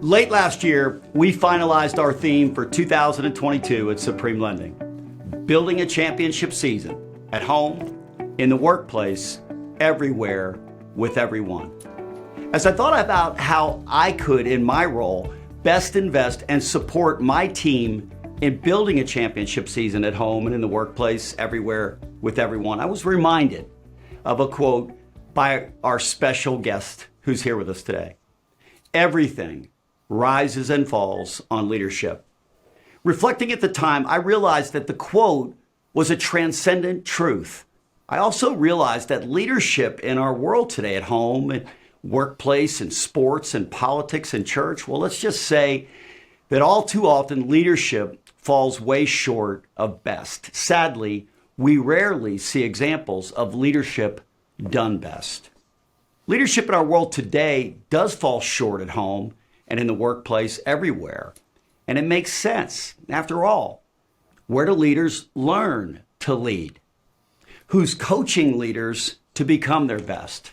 Late last year, we finalized our theme for 2022 at Supreme Lending, building a championship season at home, in the workplace, everywhere, with everyone. As I thought about how I could, in my role, best invest and support my team in building a championship season at home and in the workplace, everywhere, with everyone, I was reminded of a quote by our special guest who's here with us today. Everything rises and falls on leadership. Reflecting at the time, I realized that the quote was a transcendent truth. I also realized that leadership in our world today, at home, and workplace, and sports, and politics, and church, well, let's just say that all too often leadership falls way short of best. Sadly, we rarely see examples of leadership done best. Leadership in our world today does fall short at home and in the workplace, everywhere. And it makes sense. After all, where do leaders learn to lead? Who's coaching leaders to become their best?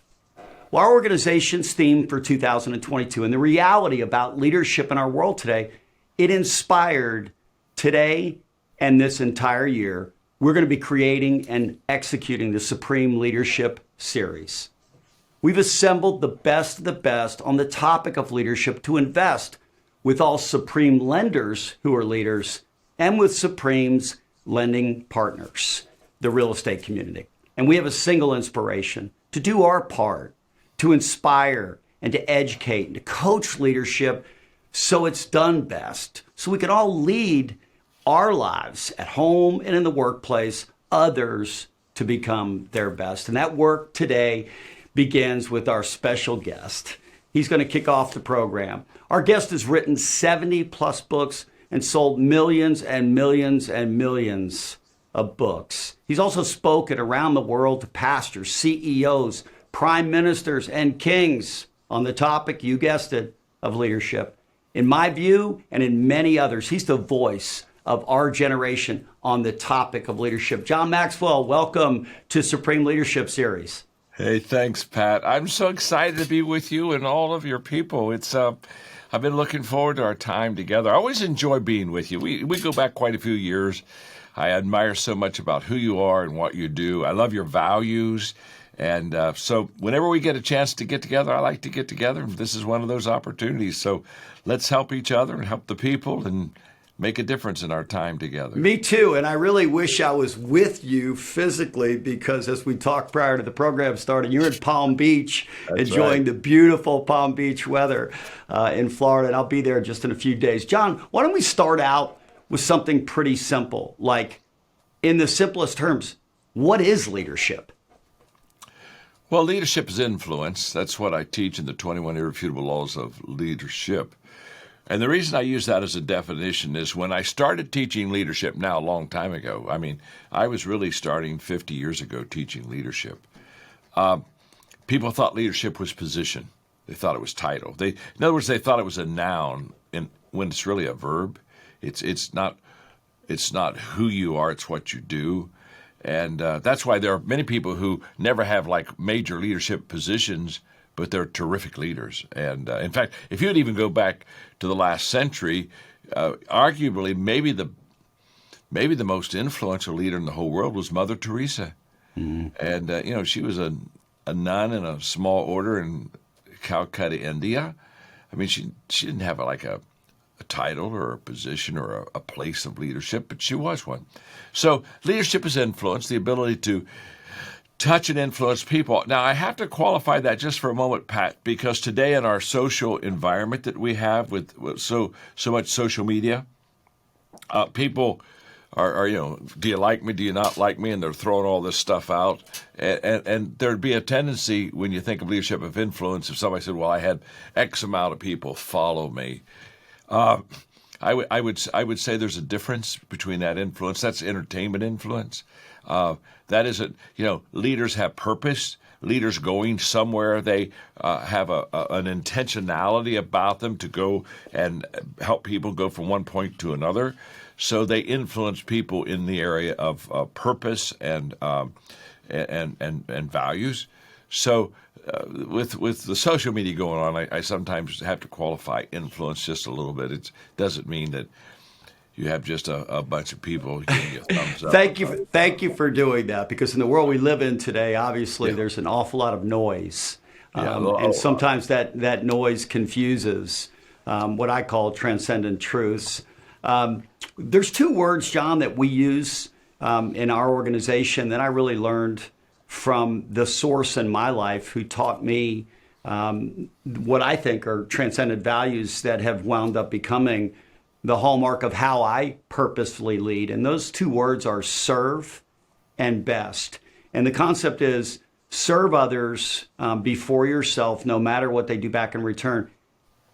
Well, our organization's theme for 2022 and the reality about leadership in our world today, it inspired today and this entire year. We're going to be creating and executing the Supreme Leadership Series. We've assembled the best of the best on the topic of leadership to invest with all Supreme lenders who are leaders and with Supreme's lending partners, the real estate community. And we have a single inspiration: to do our part, to inspire and to educate and to coach leadership so it's done best, so we can all lead our lives at home and in the workplace, others to become their best. And that work today begins with our special guest. He's going to kick off the program. Our guest has written 70 plus books and sold millions and millions and millions of books. He's also spoken around the world to pastors, CEOs, prime ministers, and kings on the topic, you guessed it, of leadership. In my view, and in many others, he's the voice of our generation on the topic of leadership. John Maxwell, welcome to Supreme Leadership Series. Hey, thanks, Pat. I'm so excited to be with you and all of your people. I've been looking forward to our time together. I always enjoy being with you. We go back quite a few years. I admire so much about who you are and what you do. I love your values. And so whenever we get a chance to get together, I like to get together. And this is one of those opportunities. So let's help each other and help the people and make a difference in our time together. Me too. And I really wish I was with you physically, because as we talked prior to the program starting, you're in Palm Beach. That's enjoying right. The beautiful Palm Beach weather in Florida. And I'll be there just in a few days. John, why don't we start out with something pretty simple? Like, in the simplest terms, what is leadership? Well, leadership is influence. That's what I teach in the 21 Irrefutable Laws of Leadership. And the reason I use that as a definition is when I started teaching leadership now a long time ago, I was really starting 50 years ago teaching leadership. People thought leadership was position. They thought it was title. In other words, they thought it was a noun when it's really a verb. It's not who you are, it's what you do. And that's why there are many people who never have like major leadership positions, but they're terrific leaders. And in fact, if you'd even go back to the last century, arguably maybe the most influential leader in the whole world was Mother Teresa. Mm-hmm. And she was a nun in a small order in Calcutta, India. She didn't have a title or a position or a place of leadership, but she was one. So leadership is influence, the ability to touch and influence people. Now, I have to qualify that just for a moment, Pat, because today in our social environment that we have with so much social media, people are do you like me, do you not like me, and they're throwing all this stuff out. And there'd be a tendency when you think of leadership of influence, if somebody said, well, I had X amount of people follow me. I would say there's a difference between that influence. That's entertainment influence. That isn't, leaders have purpose. Leaders going somewhere, they have an intentionality about them to go and help people go from one point to another. So they influence people in the area of purpose and values. So with the social media going on, I sometimes have to qualify influence just a little bit. It doesn't mean that you have just a bunch of people giving you a thumbs up. Thank you for doing that, because in the world we live in today, obviously there's an awful lot of noise, and sometimes that noise confuses what I call transcendent truths. There's two words, John, that we use in our organization that I really learned from the source in my life who taught me what I think are transcendent values that have wound up becoming the hallmark of how I purposefully lead. And those two words are serve and best. And the concept is serve others before yourself, no matter what they do back in return.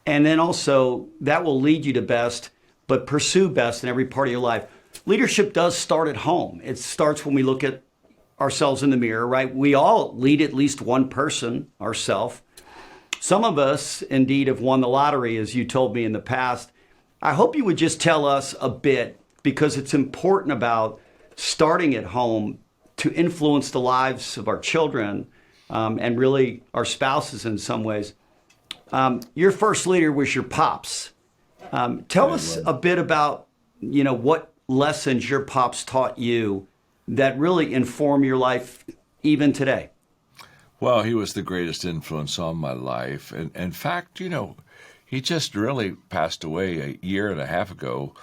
And then also that will lead you to best, but pursue best in every part of your life. Leadership does start at home. It starts when we look at ourselves in the mirror, right? We all lead at least one person, ourselves. Some of us indeed have won the lottery, as you told me in the past. I hope you would just tell us a bit, because it's important about starting at home to influence the lives of our children and really our spouses in some ways. Your first leader was your pops. Tell us a bit about, what lessons your pops taught you that really inform your life even today. Well, he was the greatest influence on my life. And in fact, he just really passed away a year and a half ago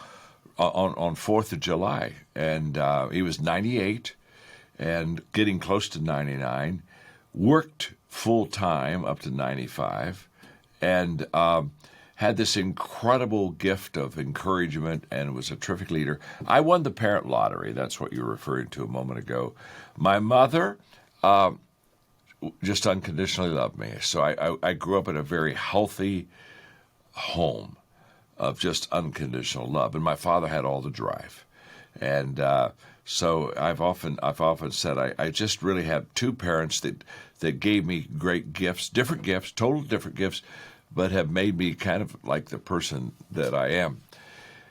on 4th of July. And he was 98 and getting close to 99, worked full time up to 95, and had this incredible gift of encouragement and was a terrific leader. I won the parent lottery. That's what you were referring to a moment ago. My mother just unconditionally loved me. So I grew up in a very healthy home of just unconditional love. And my father had all the drive. And so I've often said I just really have two parents that gave me great gifts, different gifts, total different gifts, but have made me kind of like the person that I am.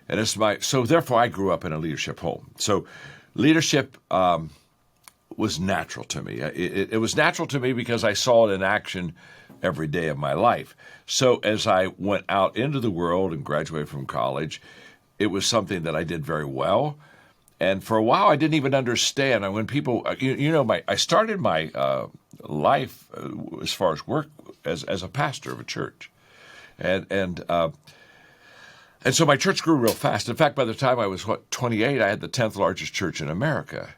And so therefore I grew up in a leadership home. So leadership was natural to me. It was natural to me because I saw it in action every day of my life. So as I went out into the world and graduated from college, it was something that I did very well. And for a while, I didn't even understand. And when people, I started my life as far as work as a pastor of a church, and so my church grew real fast. In fact, by the time I was 28, I had the 10th largest church in America,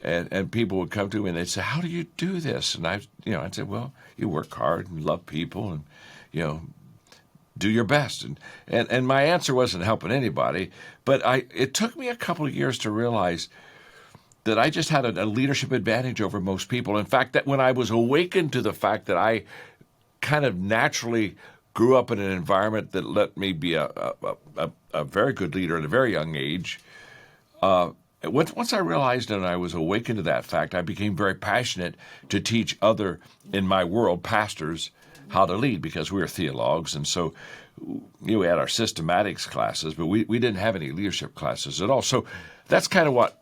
and people would come to me and they'd say, "How do you do this?" And I'd say, "Well, you work hard and love people, and do your best." And my answer wasn't helping anybody, but it took me a couple of years to realize that I just had a leadership advantage over most people. In fact, that when I was awakened to the fact that I kind of naturally grew up in an environment that let me be a very good leader at a very young age, once I realized and I was awakened to that fact, I became very passionate to teach other in my world, pastors, how to lead, because we were theologues. And so we had our systematics classes, but we didn't have any leadership classes at all. So that's kind of what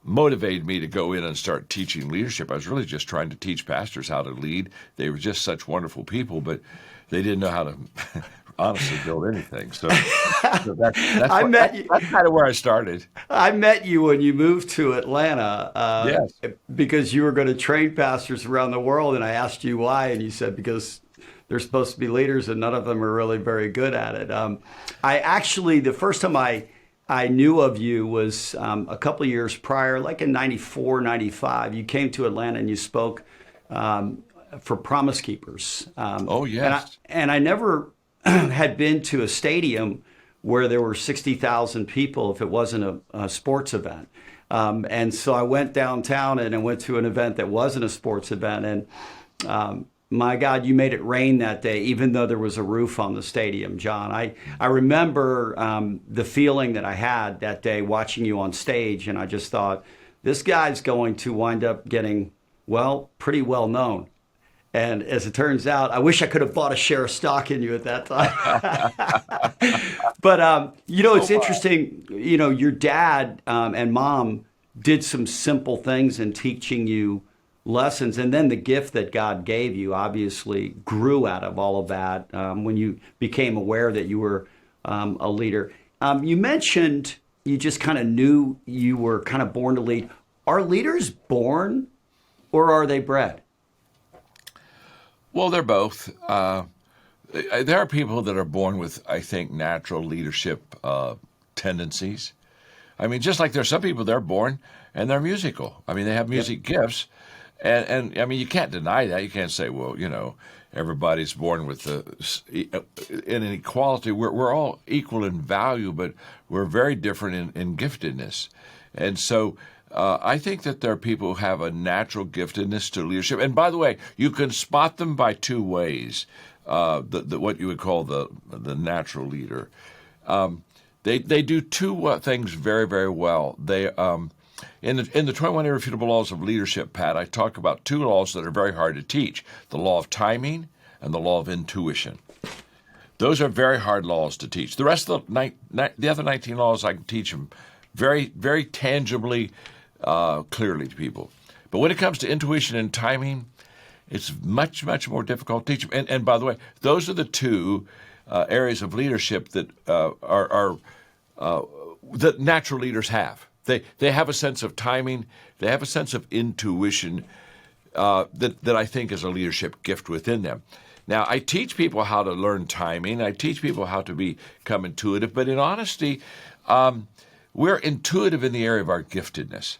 motivated me to go in and start teaching leadership. I was really just trying to teach pastors how to lead. They were just such wonderful people, but they didn't know how to honestly build anything. So that's kind of where I started. I met you when you moved to Atlanta Yes. because you were going to train pastors around the world, and I asked you why, and you said because they're supposed to be leaders and none of them are really very good at it. The first time I knew of you was a couple of years prior, like in 94, 95. You came to Atlanta and you spoke for Promise Keepers. Oh, yes. And I never had been to a stadium where there were 60,000 people if it wasn't a sports event. And so I went downtown and I went to an event that wasn't a sports event. And my God, you made it rain that day, even though there was a roof on the stadium, John. I remember the feeling that I had that day watching you on stage, and I just thought, this guy's going to wind up getting, pretty well known. And as it turns out, I wish I could have bought a share of stock in you at that time. But, it's interesting, your dad and mom did some simple things in teaching you lessons. And then the gift that God gave you obviously grew out of all of that when you became aware that you were a leader. You mentioned you just kind of knew you were kind of born to lead. Are leaders born or are they bred? Well, they're both. There are people that are born with, I think, natural leadership tendencies. I mean, just like there's some people that are born and they're musical. I mean, they have music gifts. And I mean, you can't deny that. You can't say, well, everybody's born with in equality. We're all equal in value, but we're very different in giftedness. And so I think that there are people who have a natural giftedness to leadership. And by the way, you can spot them by two ways, what you would call the natural leader. They do two things very, very well. They in the 21 Irrefutable Laws of Leadership, Pat, I talk about two laws that are very hard to teach: the law of timing and the law of intuition. Those are very hard laws to teach. The rest of the other 19 laws, I can teach them very, very tangibly, clearly to people. But when it comes to intuition and timing, it's much, much more difficult to teach them. And by the way, those are the two areas of leadership that that natural leaders have. They have a sense of timing. They have a sense of intuition that I think is a leadership gift within them. Now, I teach people how to learn timing. I teach people how to become intuitive. But in honesty, we're intuitive in the area of our giftedness.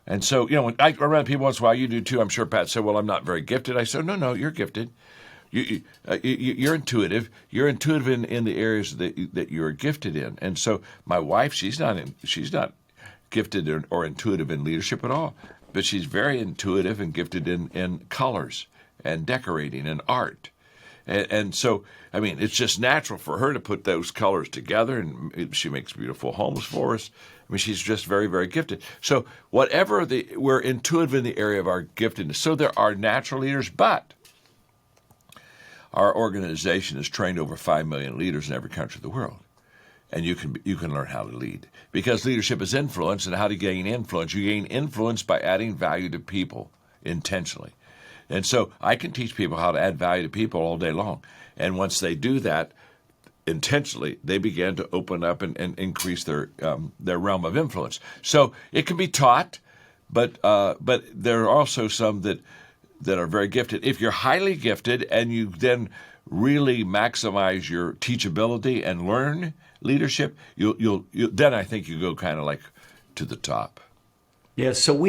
And so, when I run into people once in a while, you do too, I'm sure Pat said, well, I'm not very gifted. I said, no, you're gifted. You're intuitive. You're intuitive in the areas that you're gifted in. And so my wife, she's not gifted or intuitive in leadership at all, but she's very intuitive and gifted in colors and decorating and art. And so, I mean, it's just natural for her to put those colors together, and she makes beautiful homes for us. I mean, she's just very, very gifted. So we're intuitive in the area of our giftedness. So there are natural leaders, but our organization has trained over 5 million leaders in every country of the world. And you can learn how to lead, because leadership is influence. And how to gain influence? You gain influence by adding value to people intentionally. And so I can teach people how to add value to people all day long. And once they do that intentionally, they begin to open up and increase their realm of influence. So it can be taught, but there are also some that are very gifted. If you're highly gifted and you then really maximize your teachability and learn leadership, you'll then I think you go kind of like to the top. Yeah. So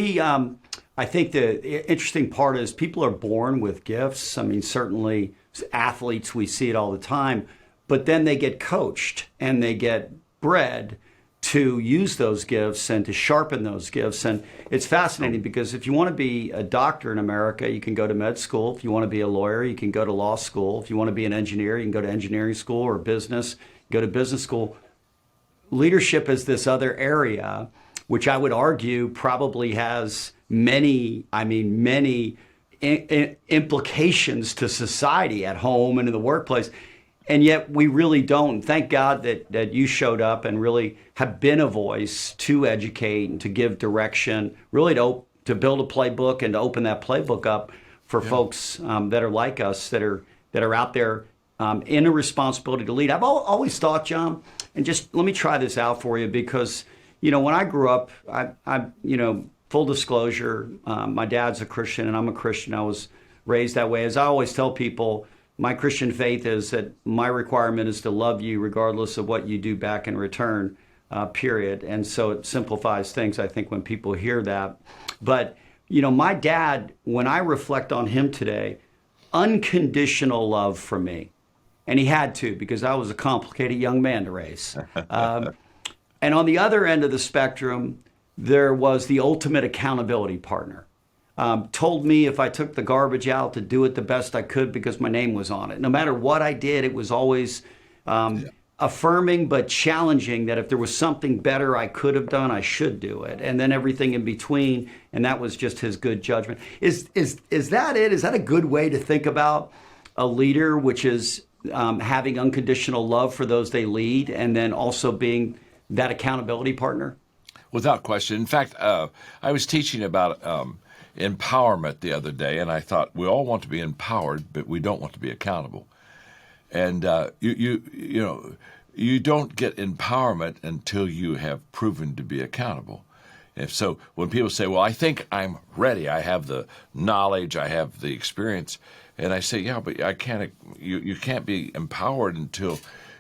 I think the interesting part is people are born with gifts. I mean, certainly athletes, we see it all the time, but then they get coached and they get bred to use those gifts and to sharpen those gifts. And it's fascinating because if you want to be a doctor in America, you can go to med school. If you want to be a lawyer, you can go to law school. If you want to be an engineer, you can go to engineering school, or business, go to business school. Leadership is this other area, which I would argue probably has many implications to society at home and in the workplace. And yet we really don't. Thank God that you showed up and really have been a voice to educate and to give direction, really to build a playbook and to open that playbook up for folks that are like us, that are out there in a responsibility to lead. I've always thought, John, and just let me try this out for you, because when I grew up, I full disclosure, my dad's a Christian and I'm a Christian. I was raised that way. As I always tell people, my Christian faith is that my requirement is to love you regardless of what you do back in return, period. And so it simplifies things, I think, when people hear that. But, my dad, when I reflect on him today, unconditional love for me. And he had to, because I was a complicated young man to raise. And on the other end of the spectrum, there was the ultimate accountability partner. Told me if I took the garbage out to do it the best I could because my name was on it. No matter what I did, it was always affirming but challenging that if there was something better I could have done, I should do it. And then everything in between, and that was just his good judgment. Is that it? Is that a good way to think about a leader, which is having unconditional love for those they lead, and then also being that accountability partner? Without question. In fact, I was teaching about empowerment the other day, and I thought we all want to be empowered, but we don't want to be accountable. And you don't get empowerment until you have proven to be accountable. And so when people say, well, I think I'm ready, I have the knowledge, I have the experience, and I say, yeah, but I can't. You can't be empowered until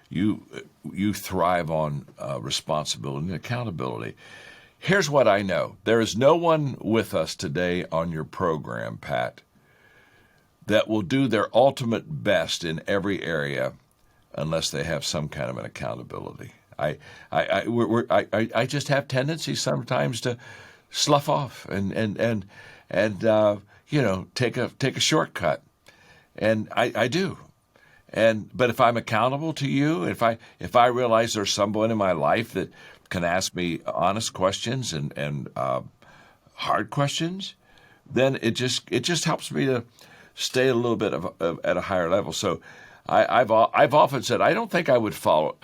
you thrive on responsibility and accountability. Here's what I know. There is no one with us today on your program, Pat, that will do their ultimate best in every area unless they have some kind of an accountability. I just have tendencies sometimes to slough off and take a shortcut, and I do. But if I'm accountable to you, if I realize there's someone in my life that can ask me honest questions and hard questions, then it just helps me to stay a little bit at a higher level. So I've often said I don't think I'd follow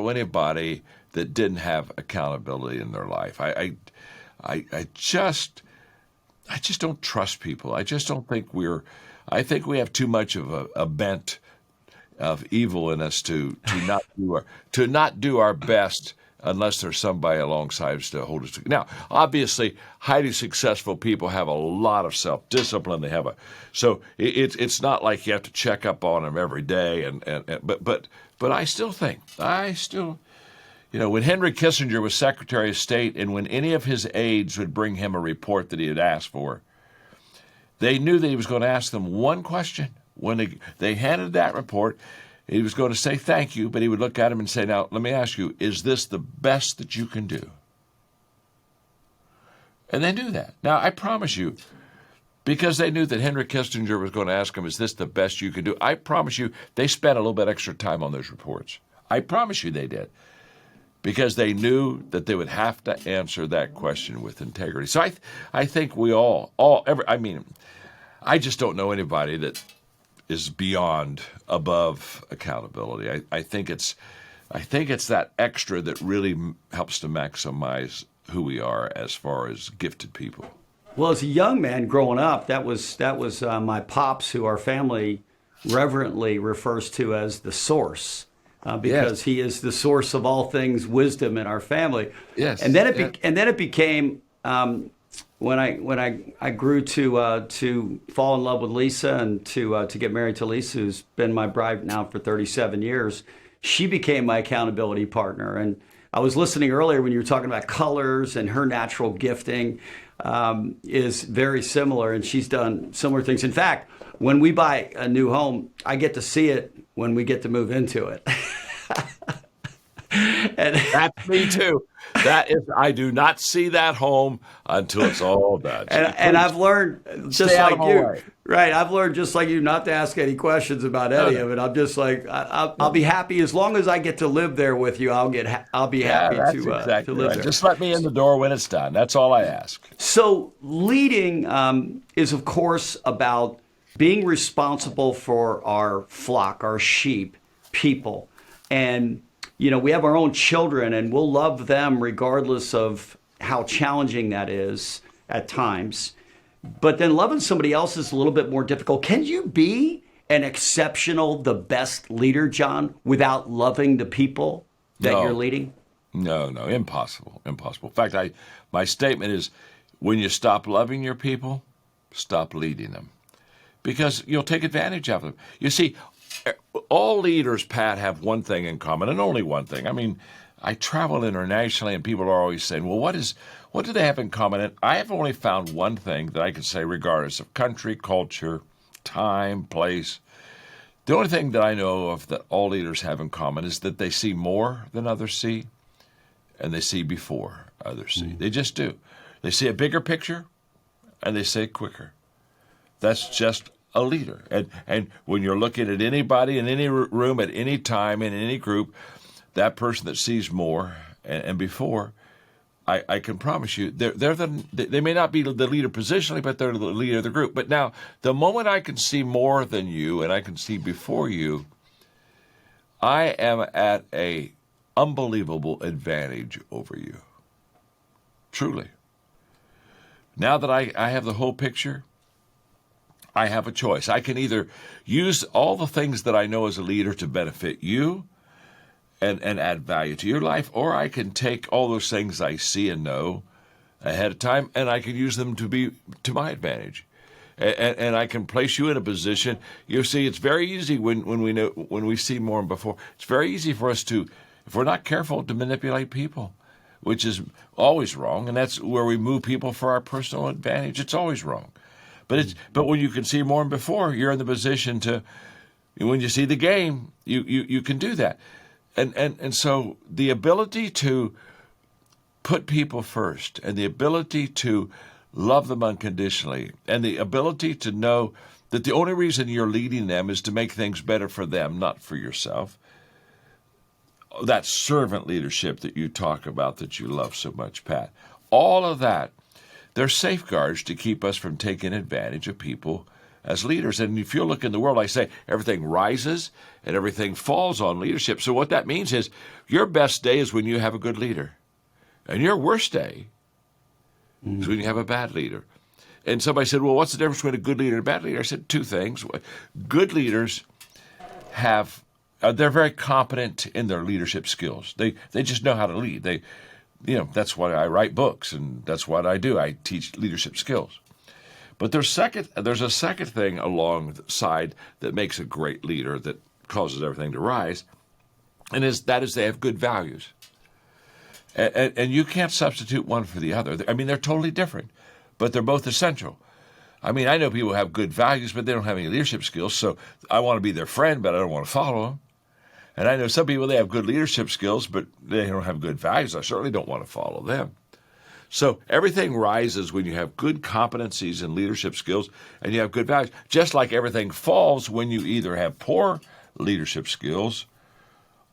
anybody that didn't have accountability in their life. I just don't trust people. I just don't think I think we have too much of a bent of evil in us to not do our best unless there's somebody alongside us to hold us together. Now, obviously, highly successful people have a lot of self-discipline. So it's not like you have to check up on them every day. But I still think, when Henry Kissinger was Secretary of State and when any of his aides would bring him a report that he had asked for, they knew that he was going to ask them one question. When they handed that report, he was going to say thank you, but he would look at him and say, now, let me ask you, is this the best that you can do? And they knew that. Now, I promise you, because they knew that Henry Kissinger was going to ask him, is this the best you can do? I promise you, they spent a little bit extra time on those reports. I promise you they did. Because they knew that they would have to answer that question with integrity. So I think we I just don't know anybody that is beyond, above accountability. I think it's that extra that really helps to maximize who we are as far as gifted people. Well, as a young man growing up, that was my pops, who our family reverently refers to as the source, because he is the source of all things wisdom in our family. Yes. And then it became when I grew to fall in love with Lisa and to get married to Lisa, who's been my bride now for 37 years. She became my accountability partner. And I was listening earlier when you were talking about colors, and her natural gifting is very similar, and she's done similar things. In fact, when we buy a new home, I get to see it when we get to move into it. And that's me too. I do not see that home until it's all done. And I've learned just like you, right? I've learned just like you not to ask any questions about any of it. I'm just like, I'll be happy as long as I get to live there with you. I'll be happy to live there. Just let me in the door when it's done. That's all I ask. So leading is, of course, about being responsible for our flock, our sheep, people, and we have our own children, and we'll love them regardless of how challenging that is at times. But then loving somebody else is a little bit more difficult. Can you be an exceptional, the best leader, John, without loving the people that you're leading? No, impossible. In fact, my statement is, when you stop loving your people, stop leading them. Because you'll take advantage of them. You see, all leaders, Pat, have one thing in common, and only one thing. I mean, I travel internationally, and people are always saying, well, what do they have in common? And I have only found one thing that I can say, regardless of country, culture, time, place. The only thing that I know of that all leaders have in common is that they see more than others see, and they see before others see. They just do. They see a bigger picture, and they say it quicker. That's just a leader. And when you're looking at anybody in any room at any time in any group, that person that sees more and before, I can promise you, they may not be the leader positionally, but they're the leader of the group. But now, the moment I can see more than you and I can see before you, I am at a unbelievable advantage over you. Truly. Now that I have the whole picture, I have a choice. I can either use all the things that I know as a leader to benefit you and add value to your life, or I can take all those things I see and know ahead of time, and I can use them to be to my advantage. And I can place you in a position. You see, it's very easy when we see more and before. It's very easy for us to, if we're not careful, to manipulate people, which is always wrong. And that's where we move people for our personal advantage. It's always wrong. But when you can see more and before, you're in the position to, when you see the game, you can do that. And so the ability to put people first, and the ability to love them unconditionally, and the ability to know that the only reason you're leading them is to make things better for them, not for yourself. That servant leadership that you talk about, that you love so much, Pat. All of that, they're safeguards to keep us from taking advantage of people as leaders. And if you look in the world, I say everything rises and everything falls on leadership. So what that means is your best day is when you have a good leader. And your worst day is when you have a bad leader. And somebody said, well, what's the difference between a good leader and a bad leader? I said two things. Good leaders they're very competent in their leadership skills. They just know how to lead. That's why I write books, and that's what I do. I teach leadership skills. But there's a second thing alongside that makes a great leader, that causes everything to rise, and that is they have good values. And you can't substitute one for the other. I mean, they're totally different, but they're both essential. I mean, I know people who have good values, but they don't have any leadership skills, so I want to be their friend, but I don't want to follow them. And I know some people, they have good leadership skills, but they don't have good values. I certainly don't want to follow them. So everything rises when you have good competencies and leadership skills, and you have good values. Just like everything falls when you either have poor leadership skills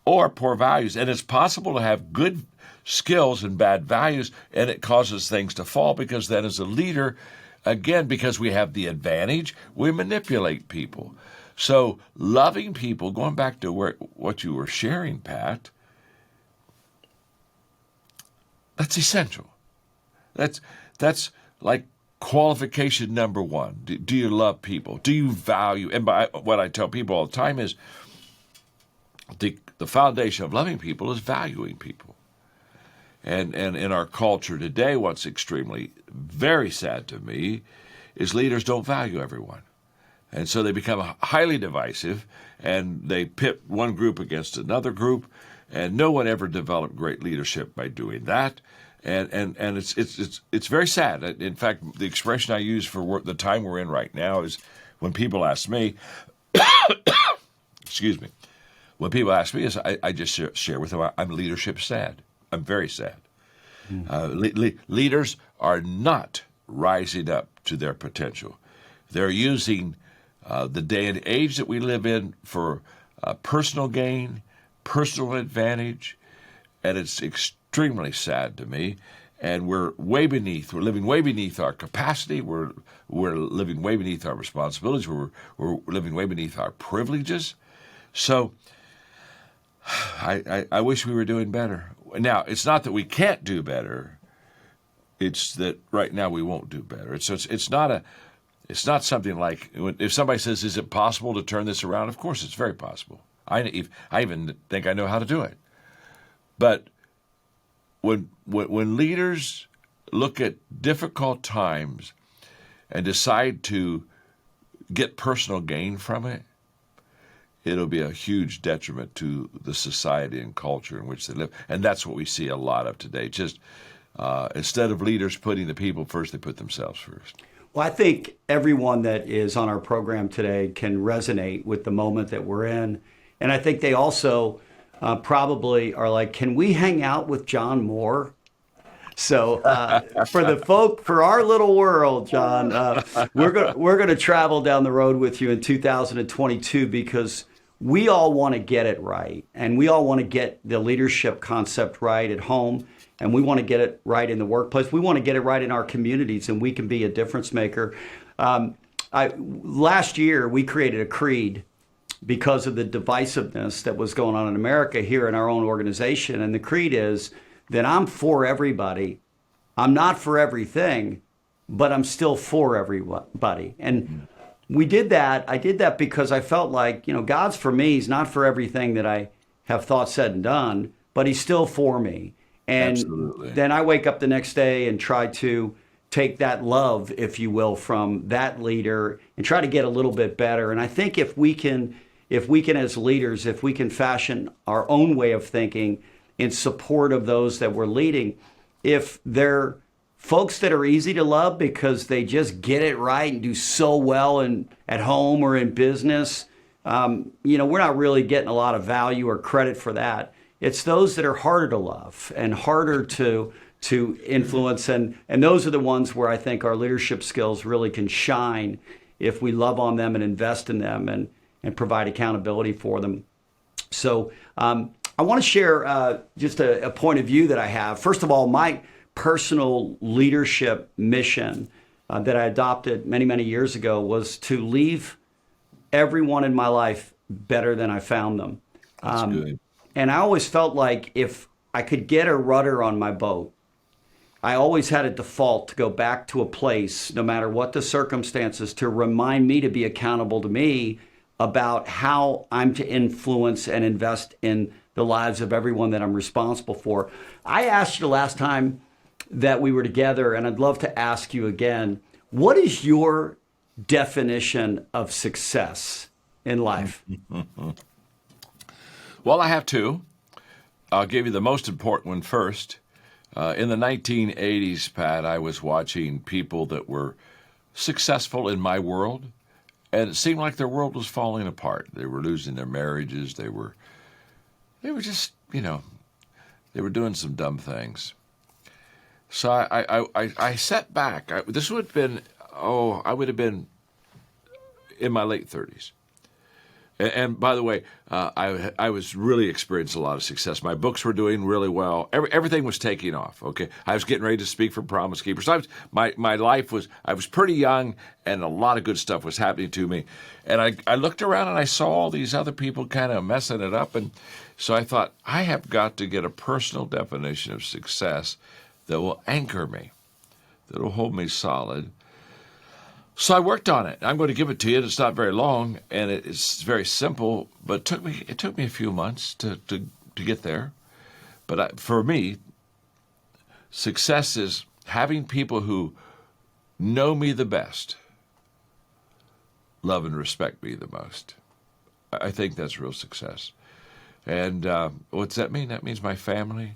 or poor values. And it's possible to have good skills and bad values, and it causes things to fall, because then as a leader, again, because we have the advantage, we manipulate people. So loving people, going back to what you were sharing, Pat, that's essential. That's like qualification number one. Do you love people? Do you value? And by what I tell people all the time is the foundation of loving people is valuing people. And in our culture today, what's extremely, very sad to me is leaders don't value everyone. And so they become highly divisive, and they pit one group against another group, and no one ever developed great leadership by doing that. And it's very sad. In fact, the expression I use for the time we're in right now is when people ask me, excuse me, when people ask me, is I just share with them, I'm leadership sad. I'm very sad. Leaders are not rising up to their potential. They're using the day and age that we live in for personal gain, personal advantage, and it's extremely sad to me. And we're living way beneath our capacity. We're living way beneath our responsibilities. We're living way beneath our privileges. So I wish we were doing better. Now, it's not that we can't do better. It's that right now we won't do better. It's not something like, if somebody says, is it possible to turn this around? Of course, it's very possible. I even think I know how to do it. But when leaders look at difficult times and decide to get personal gain from it, it'll be a huge detriment to the society and culture in which they live. And that's what we see a lot of today. Just instead of leaders putting the people first, they put themselves first. Well, I think everyone that is on our program today can resonate with the moment that we're in. And I think they also probably are like, can we hang out with John more? So for our little world, John, we're going to travel down the road with you in 2022, because we all want to get it right. And we all want to get the leadership concept right at home. And we want to get it right in the workplace. We want to get it right in our communities, and we can be a difference maker. Last year, we created a creed because of the divisiveness that was going on in America here in our own organization. And the creed is that I'm for everybody. I'm not for everything, but I'm still for everybody. And we did that. I did that because I felt like, God's for me. He's not for everything that I have thought, said, and done, but he's still for me. And Absolutely. then I wake up the next day and try to take that love, if you will, from that leader and try to get a little bit better. And I think if we can as leaders, if we can fashion our own way of thinking in support of those that we're leading, if they're folks that are easy to love because they just get it right and do so well at home or in business, we're not really getting a lot of value or credit for that. It's those that are harder to love and harder to influence. And those are the ones where I think our leadership skills really can shine if we love on them and invest in them and provide accountability for them. So I want to share just a point of view that I have. First of all, my personal leadership mission that I adopted many, many years ago was to leave everyone in my life better than I found them. That's good. And I always felt like if I could get a rudder on my boat, I always had a default to go back to a place, no matter what the circumstances, to remind me to be accountable to me about how I'm to influence and invest in the lives of everyone that I'm responsible for. I asked you the last time that we were together, and I'd love to ask you again, what is your definition of success in life? Well, I have two. I'll give you the most important one first. In the 1980s, Pat, I was watching people that were successful in my world, and it seemed like their world was falling apart. They were losing their marriages. They were just, they were doing some dumb things. So I sat back. This would have been, I would have been in my late 30s. And by the way, I was really experiencing a lot of success. My books were doing really well. Everything was taking off. Okay, I was getting ready to speak for Promise Keepers. So my life was. I was pretty young, and a lot of good stuff was happening to me. And I looked around and I saw all these other people kind of messing it up, and so I thought I have got to get a personal definition of success that will anchor me, that will hold me solid. So I worked on it. I'm going to give it to you. It's not very long, and it's very simple, but it took me a few months to get there. But for me, success is having people who know me the best, love and respect me the most. I think that's real success. And what's that mean? That means my family,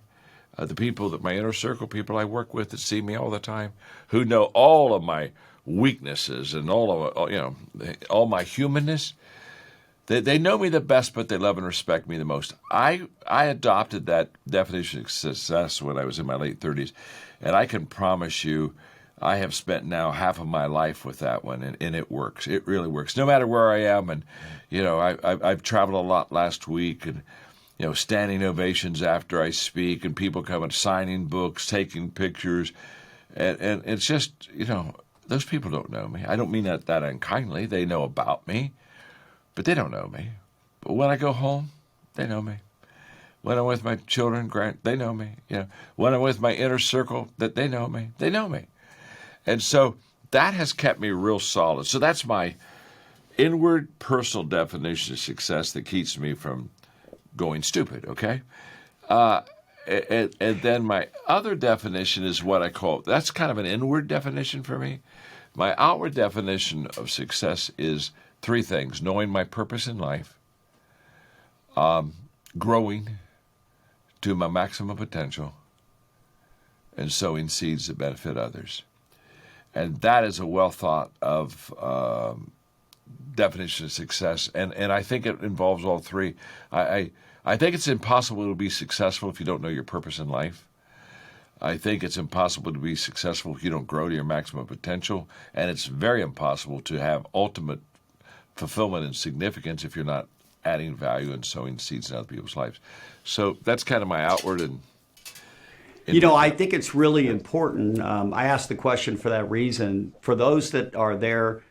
the people that my inner circle, people I work with that see me all the time, who know all of my weaknesses and all my humanness. They know me the best, but they love and respect me the most. I adopted that definition of success when I was in my late 30s, and I can promise you I have spent now half of my life with that one, and it works. It really works, no matter where I am. And I've traveled a lot last week, and standing ovations after I speak, and people coming signing books, taking pictures, and it's just those people don't know me. I don't mean that unkindly. They know about me, but they don't know me. But when I go home, they know me. When I'm with my children, they know me. When I'm with my inner circle, that they know me. They know me. And so that has kept me real solid. So that's my inward personal definition of success that keeps me from going stupid, okay? And then my other definition is what I call, that's kind of an inward definition for me. My outward definition of success is three things: knowing my purpose in life, growing to my maximum potential, and sowing seeds that benefit others. And that is a well thought of definition of success. And I think it involves all three. I think it's impossible to be successful if you don't know your purpose in life. I think it's impossible to be successful if you don't grow to your maximum potential. And it's very impossible to have ultimate fulfillment and significance if you're not adding value and sowing seeds in other people's lives. So that's kind of my outward and I think it's really important. I asked the question for that reason. For those that are there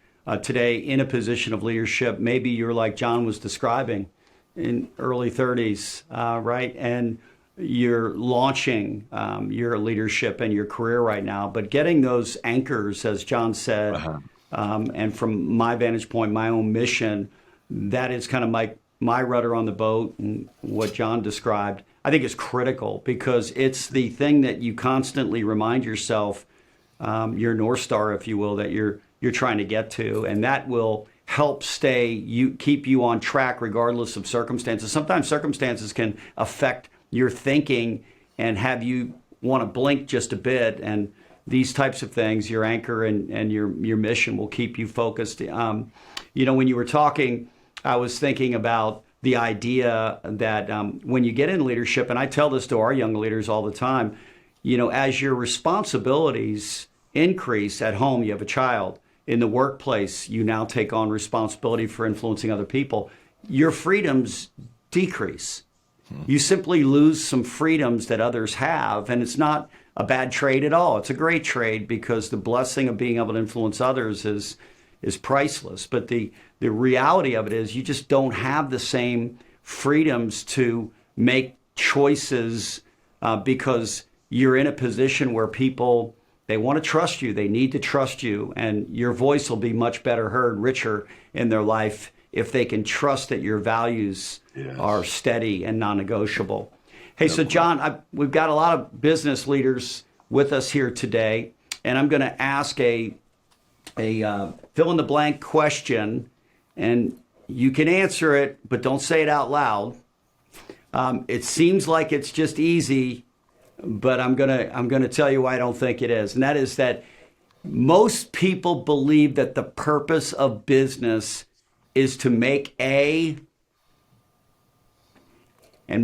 today in a position of leadership, maybe you're like John was describing, in early 30s, right? And you're launching your leadership and your career right now, but getting those anchors, as John said, and from my vantage point, my own mission, that is kind of my rudder on the boat, and what John described, I think is critical, because it's the thing that you constantly remind yourself, your North Star, if you will, that you're trying to get to, and that will help keep you on track regardless of circumstances. Sometimes circumstances can affect your thinking and have you want to blink just a bit, and these types of things, your anchor and your mission, will keep you focused. When you were talking, I was thinking about the idea that when you get in leadership, and I tell this to our young leaders all the time, as your responsibilities increase at home, you have a child. In the workplace, you now take on responsibility for influencing other people. Your freedoms decrease. You simply lose some freedoms that others have, and it's not a bad trade at all. It's a great trade, because the blessing of being able to influence others is priceless. But the reality of it is you just don't have the same freedoms to make choices because you're in a position where people, they want to trust you. They need to trust you. And your voice will be much better heard, richer in their life, if they can trust that your values are steady and non-negotiable. Hey, so John, we've got a lot of business leaders with us here today, and I'm going to ask a fill-in-the-blank question, and you can answer it, but don't say it out loud. It seems like it's just easy, but I'm gonna tell you why I don't think it is, and that is that most people believe that the purpose of business is to make and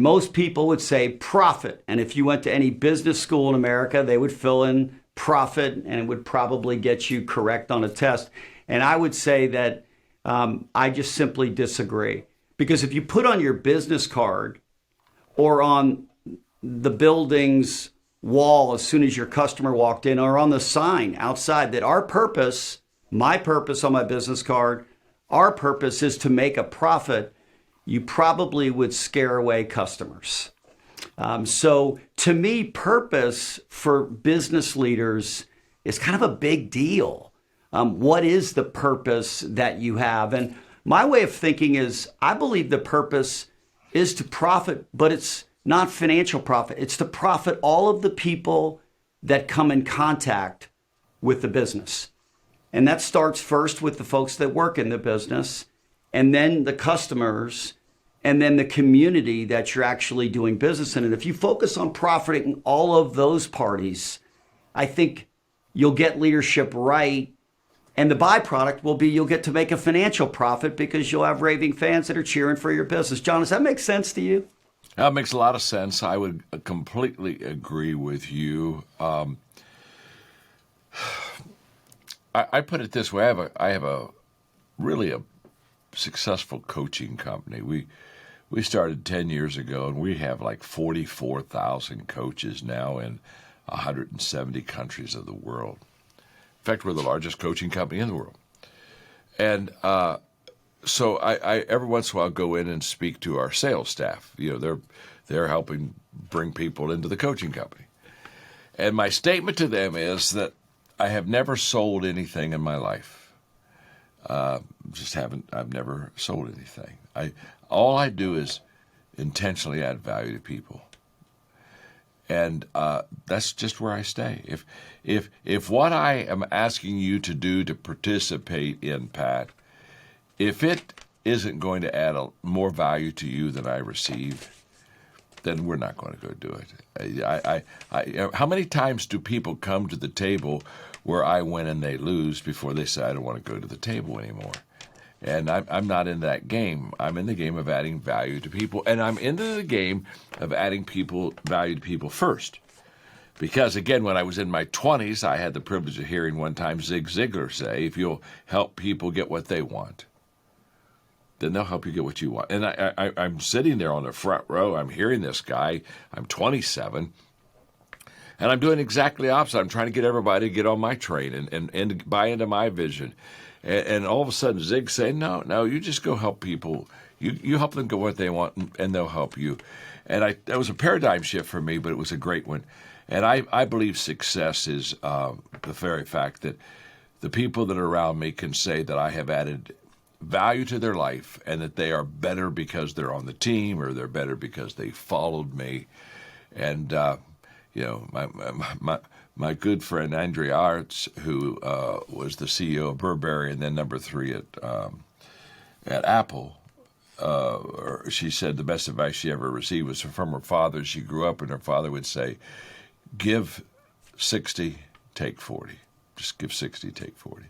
most people would say profit. And if you went to any business school in America, they would fill in profit, and it would probably get you correct on a test. And I would say that I just simply disagree, because if you put on your business card or on the building's wall as soon as your customer walked in, or on the sign outside, that our purpose, my purpose on my business card, our purpose is to make a profit, you probably would scare away customers. So to me, purpose for business leaders is kind of a big deal. What is the purpose that you have? And my way of thinking is, I believe the purpose is to profit, but it's not financial profit. It's to profit all of the people that come in contact with the business. And that starts first with the folks that work in the business, and then the customers, and then the community that you're actually doing business in. And if you focus on profiting all of those parties, I think you'll get leadership right. And the byproduct will be you'll get to make a financial profit, because you'll have raving fans that are cheering for your business. John, does that make sense to you? That makes a lot of sense. I would completely agree with you. I put it this way: I have a really successful coaching company. We started 10 years ago, and we have like 44,000 coaches now in 170 countries of the world. In fact, we're the largest coaching company in the world. And so I every once in a while go in and speak to our sales staff. They're helping bring people into the coaching company. And my statement to them is that I have never sold anything in my life. I've never sold anything. All I do is intentionally add value to people. And that's just where I stay. If what I am asking you to do to participate in, Pat, if it isn't going to add more value to you than I receive, then we're not going to go do it. How many times do people come to the table where I win and they lose before they say, I don't want to go to the table anymore? And I'm not in that game. I'm in the game of adding value to people, and I'm into the game of adding value to people first. Because, again, when I was in my 20s, I had the privilege of hearing one time Zig Ziglar say, if you'll help people get what they want, then they'll help you get what you want. And I'm sitting there on the front row. I'm hearing this guy. I'm 27. And I'm doing exactly the opposite. I'm trying to get everybody to get on my train and buy into my vision. And all of a sudden, Zig's saying, no, you just go help people. You help them get what they want, and they'll help you. And that was a paradigm shift for me, but it was a great one. And I believe success is the very fact that the people that are around me can say that I have added value to their life and that they are better because they're on the team or they're better because they followed me. And, my good friend Andrea Arts, who was the CEO of Burberry and then number 3 at Apple, she said the best advice she ever received was from her father. She grew up and her father would say, give 60, take 40. Just give 60, take 40.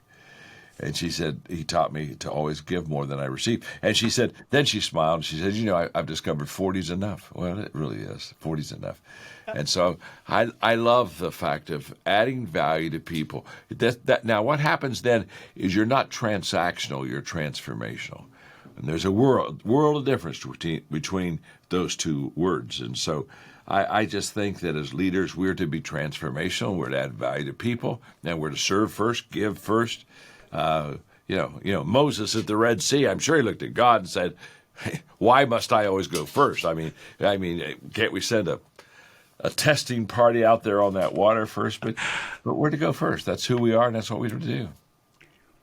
And she said, he taught me to always give more than I receive. And she said, then she smiled. She said, I've discovered 40's enough. Well, it really is. 40's enough. And so I love the fact of adding value to people. Now, what happens then is you're not transactional, you're transformational. And there's a world of difference between those two words. And so I just think that as leaders, we're to be transformational. We're to add value to people. And we're to serve first, give first. Moses at the Red Sea, I'm sure he looked at God and said, hey, why must I always go first? I mean, can't we send a testing party out there on that water first? But we're to go first. That's who we are, and that's what we're to do.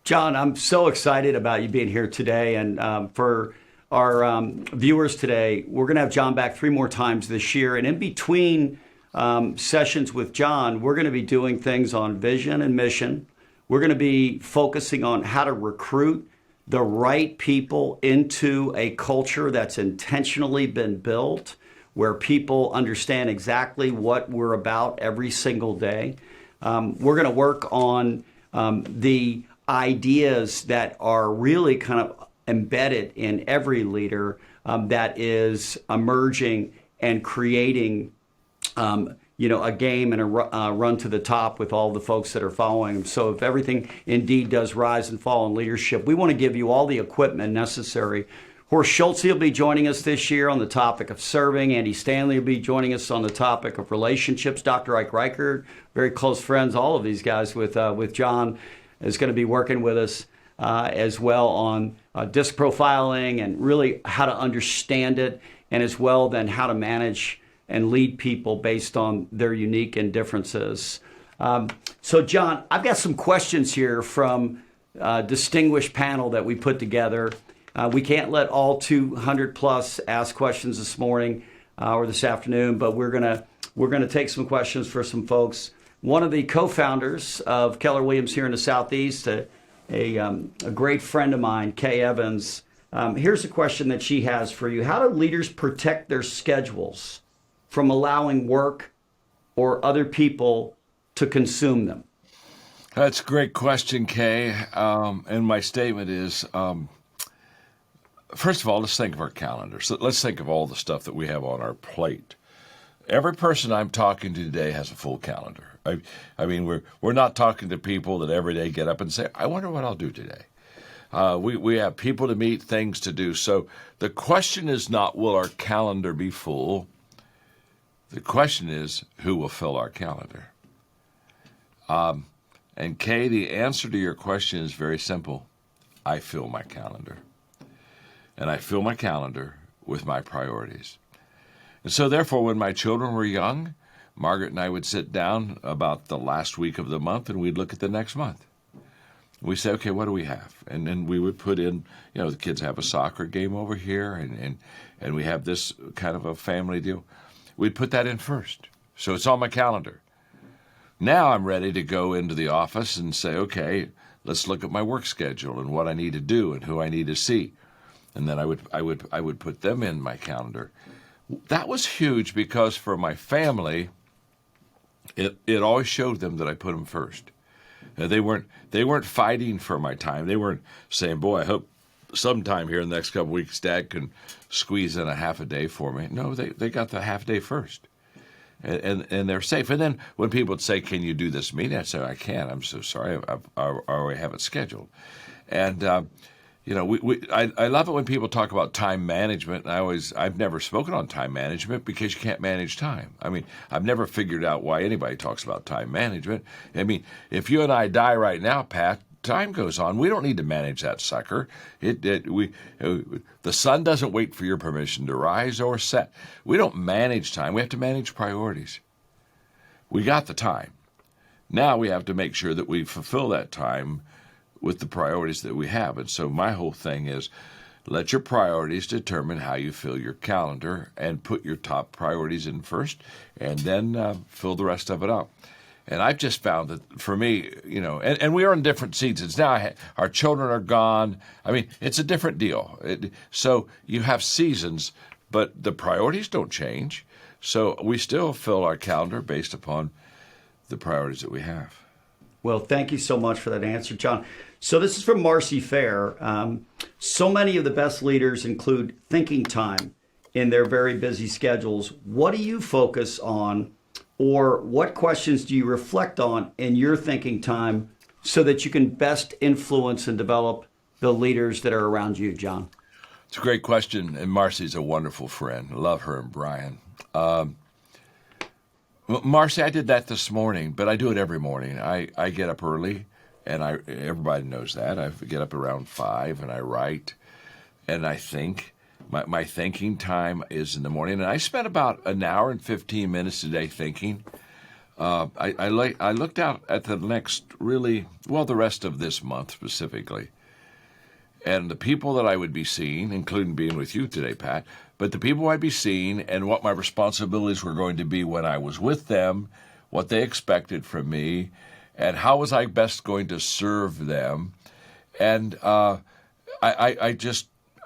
John, I'm so excited about you being here today. And for our viewers today, we're going to have John back 3 more times this year. And in between sessions with John, we're going to be doing things on vision and mission. We're going to be focusing on how to recruit the right people into a culture that's intentionally been built, where people understand exactly what we're about every single day. We're going to work on the ideas that are really kind of embedded in every leader that is emerging and creating a game and a run to the top with all the folks that are following them. So if everything indeed does rise and fall in leadership, we want to give you all the equipment necessary. Horst Schulze will be joining us this year on the topic of serving. Andy Stanley will be joining us on the topic of relationships. Dr. Ike Reichert, very close friends, all of these guys with John, is going to be working with us as well on disc profiling and really how to understand it, and as well then how to manage and lead people based on their unique and differences. So John, I've got some questions here from a distinguished panel that we put together. We can't let all 200 plus ask questions this morning or this afternoon, but we're gonna take some questions for some folks. One of the co-founders of Keller Williams here in the Southeast, a great friend of mine, Kay Evans. Here's a question that she has for you. How do leaders protect their schedules from allowing work or other people to consume them? That's a great question, Kay. And my statement is, first of all, let's think of our calendar. So let's think of all the stuff that we have on our plate. Every person I'm talking to today has a full calendar. I mean, we're not talking to people that every day get up and say, I wonder what I'll do today. We have people to meet, things to do. So the question is not, will our calendar be full? The question is, who will fill our calendar? And Kay, the answer to your question is very simple. I fill my calendar. And I fill my calendar with my priorities. And so therefore, when my children were young, Margaret and I would sit down about the last week of the month and we'd look at the next month. We say, okay, what do we have? And then we would put in, the kids have a soccer game over here and we have this kind of a family deal. We'd put that in first. So it's on my calendar. Now I'm ready to go into the office and say, okay, let's look at my work schedule and what I need to do and who I need to see. And then I would put them in my calendar. That was huge because for my family, it always showed them that I put them first. They weren't fighting for my time. They weren't saying, boy, I hope sometime here in the next couple of weeks, Dad can squeeze in a half a day for me. No, they got the half day first. And they're safe. And then when people would say, can you do this meeting? I'd say, I can't. I'm so sorry. I already have it scheduled. And, I love it when people talk about time management. And I've never spoken on time management because you can't manage time. I mean, I've never figured out why anybody talks about time management. I mean, if you and I die right now, Pat, time goes on, we don't need to manage that sucker. The sun doesn't wait for your permission to rise or set. We don't manage time. We have to manage priorities. We got the time. Now we have to make sure that we fulfill that time with the priorities that we have. And so my whole thing is, let your priorities determine how you fill your calendar, and put your top priorities in first, and then fill the rest of it up. And I've just found that for me, and we are in different seasons. Now our children are gone. I mean, it's a different deal. So you have seasons, but the priorities don't change. So we still fill our calendar based upon the priorities that we have. Well, thank you so much for that answer, John. So this is from Marcy Fair. So many of the best leaders include thinking time in their very busy schedules. What do you focus on, or what questions do you reflect on in your thinking time so that you can best influence and develop the leaders that are around you, John? It's a great question, and Marcy's a wonderful friend. I love her and Brian. Marcy, I did that this morning, but I do it every morning. I get up early, and everybody knows that. I get up around 5, and I write, and I think. My thinking time is in the morning, and I spend about an hour and 15 minutes a day thinking. I looked out at the the rest of this month specifically, and the people that I would be seeing, including being with you today, Pat, but the people I'd be seeing and what my responsibilities were going to be when I was with them, what they expected from me, and how was I best going to serve them. And I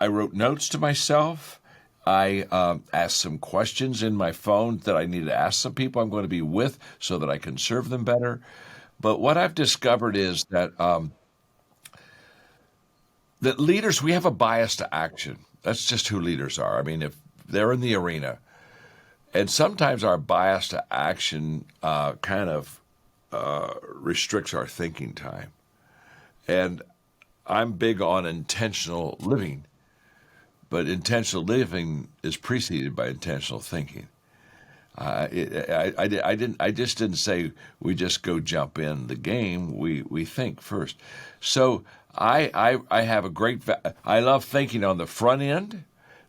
wrote notes to myself. I asked some questions in my phone that I need to ask some people I'm going to be with so that I can serve them better. But what I've discovered is that that leaders, we have a bias to action. That's just who leaders are. I mean, if they're in the arena, and sometimes our bias to action kind of restricts our thinking time. And I'm big on intentional living, but intentional living is preceded by intentional thinking. I just didn't say we just go jump in the game. We think first. So I have a great. I love thinking on the front end.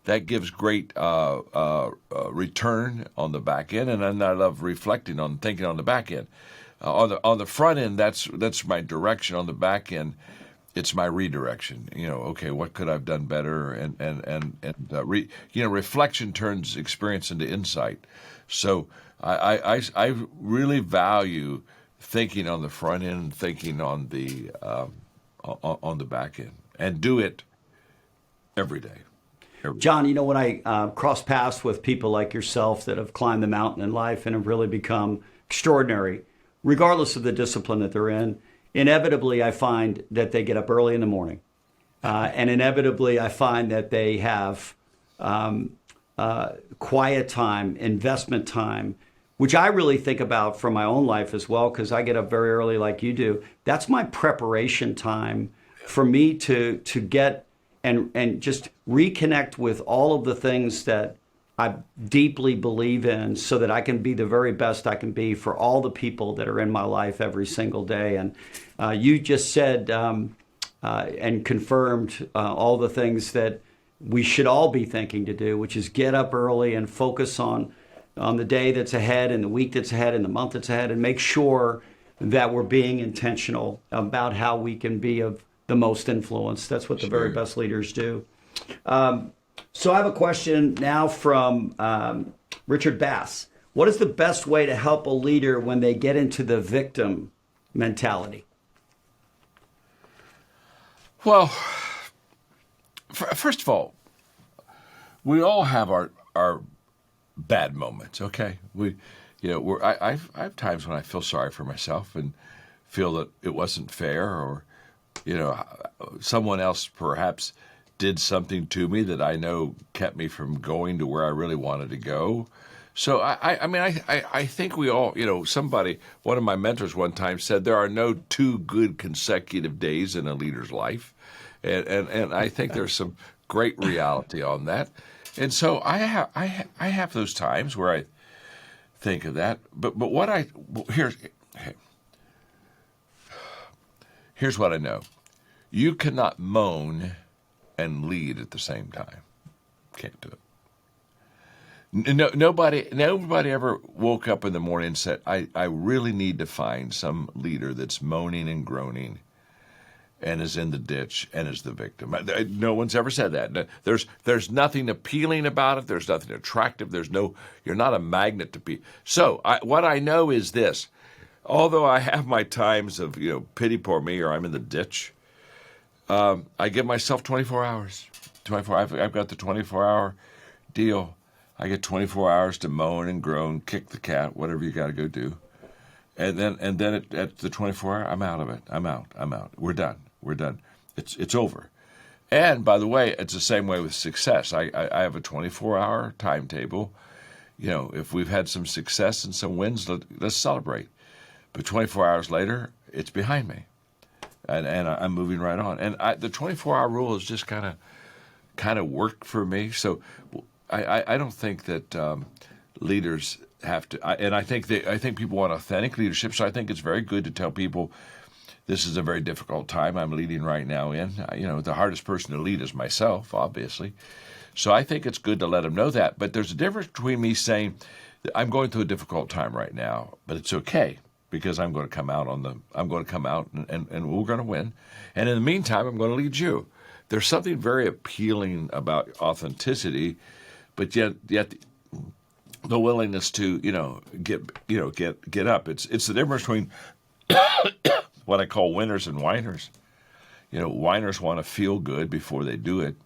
That gives great return on the back end, and then I love reflecting on thinking on the back end. On the front end, that's my direction. On the back end, it's my redirection. Okay, what could I've done better? And reflection turns experience into insight. So I really value thinking on the front end, thinking on the back end, and do it every day. John, when I cross paths with people like yourself that have climbed the mountain in life and have really become extraordinary, regardless of the discipline that they're in, inevitably I find that they get up early in the morning. And inevitably I find that they have quiet time, investment time, which I really think about for my own life as well, because I get up very early like you do. That's my preparation time for me to get and just reconnect with all of the things that I deeply believe in so that I can be the very best I can be for all the people that are in my life every single day. And you just said and confirmed all the things that we should all be thinking to do, which is get up early and focus on the day that's ahead and the week that's ahead and the month that's ahead, and make sure that we're being intentional about how we can be of the most influence. That's what the very best leaders do. So I have a question now from Richard Bass. What is the best way to help a leader when they get into the victim mentality? Well, first of all, we all have our bad moments. Okay, I have times when I feel sorry for myself and feel that it wasn't fair, or someone else perhaps did something to me that I know kept me from going to where I really wanted to go. So I think we all, one of my mentors one time said there are no 2 good consecutive days in a leader's life. And I think there's some great reality on that. And so I have those times where I think of that. But Here's what I know. You cannot moan and lead at the same time. Can't do it. Nobody ever woke up in the morning and said, I really need to find some leader that's moaning and groaning and is in the ditch and is the victim. No one's ever said that. There's nothing appealing about it. There's nothing attractive. You're not a magnet to be. So what I know is this. Although I have my times of, pity poor me, or I'm in the ditch, I give myself 24 hours. I've got the 24-hour deal. I get 24 hours to moan and groan, kick the cat, whatever you got to go do. And then at the 24-hour, I'm out of it. I'm out. We're done. It's over. And by the way, it's the same way with success. I have a 24-hour timetable. If we've had some success and some wins, let's celebrate. But 24 hours later, it's behind me, and I'm moving right on. And the 24-hour rule has just kind of worked for me. So I don't think that leaders have to. I think people want authentic leadership. So I think it's very good to tell people this is a very difficult time I'm leading right now in. The hardest person to lead is myself, obviously. So I think it's good to let them know that. But there's a difference between me saying that I'm going through a difficult time right now, but it's okay, because I'm going to come out and we're going to win. And in the meantime, I'm going to lead you. There's something very appealing about authenticity, but yet the willingness to get up. It's the difference between what I call winners and whiners. Whiners want to feel good before they do it,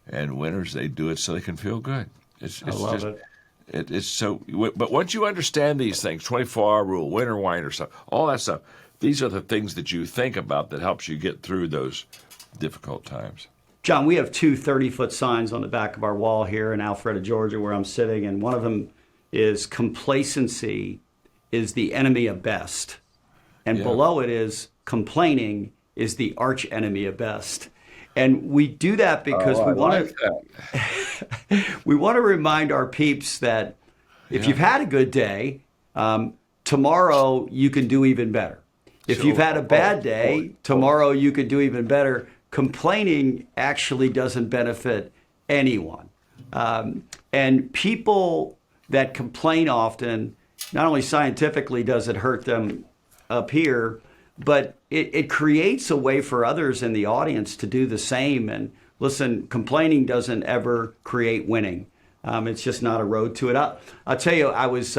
and winners, they do it so they can feel good. I love it. It's so, but once you understand these things, 24-hour rule, winner, whiner stuff, all that stuff, these are the things that you think about that helps you get through those difficult times. John, we have two 30-foot signs on the back of our wall here in Alpharetta, Georgia, where I'm sitting, and one of them is complacency is the enemy of best. And below it is complaining is the arch enemy of best. And we do that because we want to remind our peeps that if you've had a good day, tomorrow you can do even better. If you've had a bad day, tomorrow you can do even better. Complaining actually doesn't benefit anyone. And people that complain often, not only scientifically does it hurt them up here, but it creates a way for others in the audience to do the same. And listen, complaining doesn't ever create winning. It's just not a road to it. I'll tell you, I was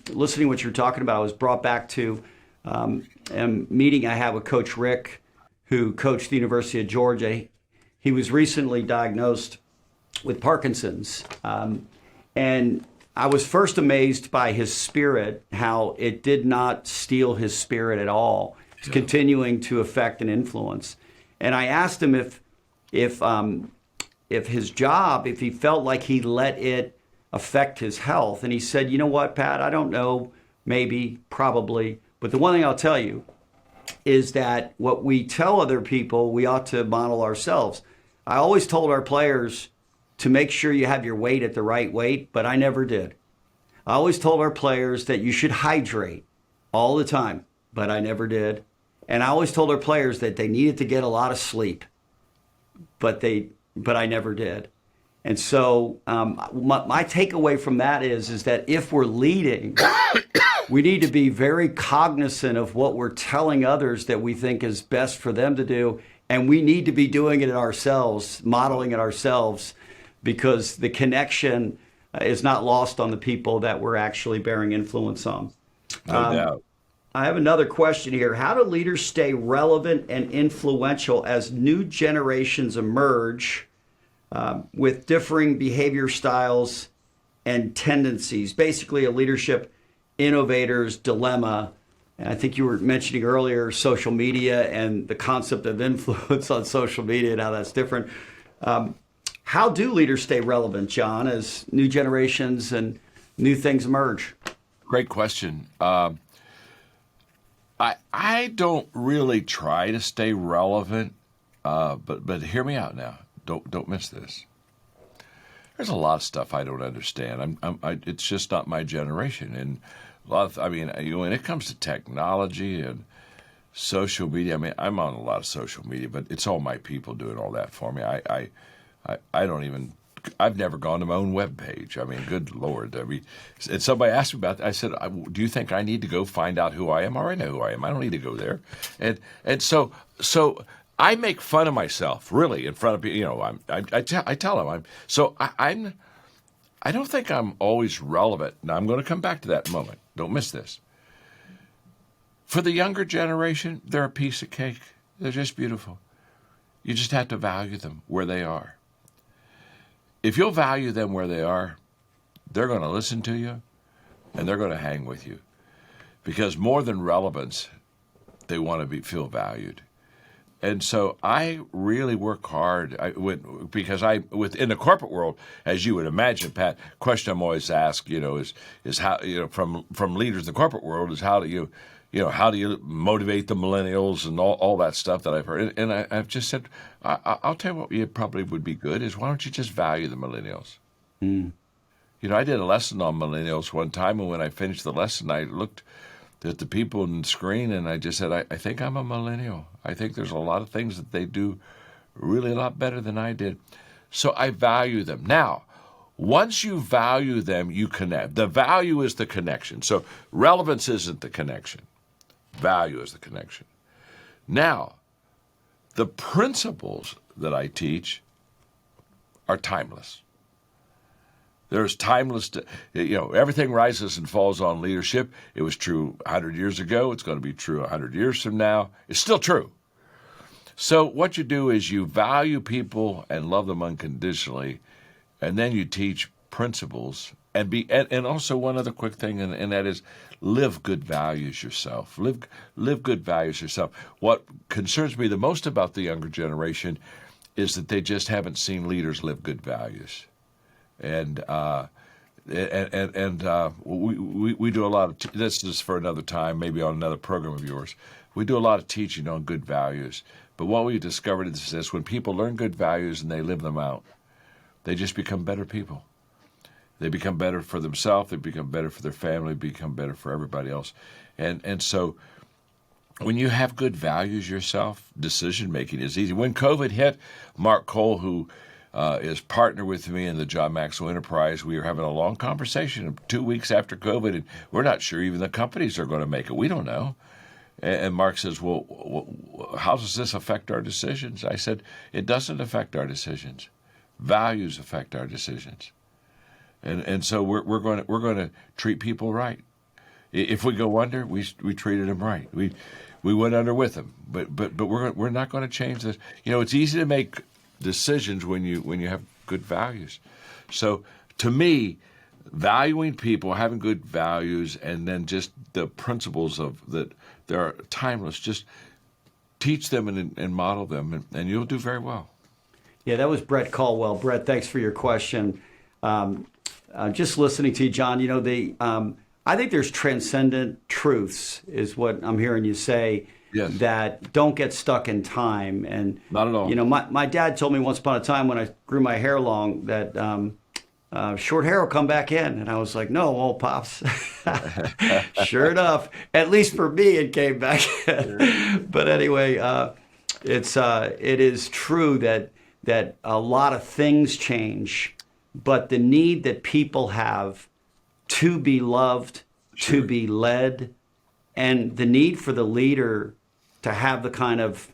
listening to what you're talking about. I was brought back to a meeting I had with Coach Rick, who coached the University of Georgia. He was recently diagnosed with Parkinson's. And I was first amazed by his spirit, how it did not steal his spirit at all. It's continuing to affect and influence. And I asked him if his job, if he felt like he let it affect his health. And he said, you know what, Pat, I don't know, maybe, probably. But the one thing I'll tell you is that what we tell other people, we ought to model ourselves. I always told our players to make sure you have your weight at the right weight, but I never did. I always told our players that you should hydrate all the time, but I never did. And I always told our players that they needed to get a lot of sleep, but I never did. And so my takeaway from that is that if we're leading, we need to be very cognizant of what we're telling others that we think is best for them to do. And we need to be doing it ourselves, modeling it ourselves, because the connection is not lost on the people that we're actually bearing influence on. No doubt. I have another question here. How do leaders stay relevant and influential as new generations emerge with differing behavior styles and tendencies? Basically, a leadership innovator's dilemma. And I think you were mentioning earlier social media and the concept of influence on social media and how that's different. How do leaders stay relevant, John, as new generations and new things emerge? Great question. I don't really try to stay relevant, but hear me out now. Don't miss this. There's a lot of stuff I don't understand. It's just not my generation, and when it comes to technology and social media. I mean, I'm on a lot of social media, but it's all my people doing all that for me. I don't even. I've never gone to my own webpage. I mean, good Lord. I mean, and somebody asked me about that. I said, "Do you think I need to go find out who I am? I already know who I am. I don't need to go there." And so I make fun of myself, really, in front of people. You know, I tell them I don't think I'm always relevant. Now, I'm going to come back to that in a moment. Don't miss this. For the younger generation, they're a piece of cake. They're just beautiful. You just have to value them where they are. If you'll value them where they are, they're going to listen to you and they're going to hang with you. Because more than relevance, they want to feel valued. And so I really work hard because within the corporate world, as you would imagine, Pat, question I'm always asked, is how, from leaders in the corporate world is how do you motivate the millennials and all that stuff that I've heard. And I've just said, I'll tell you what you probably would be good is why don't you just value the millennials? Mm. I did a lesson on millennials one time, and when I finished the lesson, I looked at the people on the screen and I just said, I think I'm a millennial. I think there's a lot of things that they do really a lot better than I did. So I value them. Now, once you value them, you connect. The value is the connection. So relevance isn't the connection. Value is the connection. Now, the principles that I teach are timeless. There's timeless, everything rises and falls on leadership. It was true 100 years ago. It's going to be true 100 years from now. It's still true. So what you do is you value people and love them unconditionally, and then you teach principles and also one other quick thing, and that is live good values yourself. Live good values yourself. What concerns me the most about the younger generation is that they just haven't seen leaders live good values. And we do a lot of this is for another time, maybe on another program of yours. We do a lot of teaching on good values. But what we discovered is this: when people learn good values and they live them out, they just become better people. They become better for themselves. They become better for their family. Become better for everybody else. And so when you have good values yourself, decision making is easy. When COVID hit, Mark Cole, who is partner with me in the John Maxwell Enterprise, we were having a long conversation 2 weeks after COVID, and we're not sure even the companies are going to make it. We don't know. And Mark says, well, how does this affect our decisions? I said, it doesn't affect our decisions. Values affect our decisions. And so we're going to treat people right. If we go under, we treated them right. We went under with them, but we're not going to change this. It's easy to make decisions when you have good values. So to me, valuing people, having good values, and then just the principles of that, they're timeless. Just teach them and model them, and you'll do very well. Yeah, that was Brett Caldwell. Brett, thanks for your question. Just listening to you, John, I think there's transcendent truths is what I'm hearing you say. Yes. That don't get stuck in time. And not at all. My dad told me once upon a time when I grew my hair long that short hair will come back in. And I was like, no, old Pops. Sure enough, at least for me, it came back in. Sure. But anyway, it is true that a lot of things change, but the need that people have to be loved, sure, to be led, and the need for the leader to have the kind of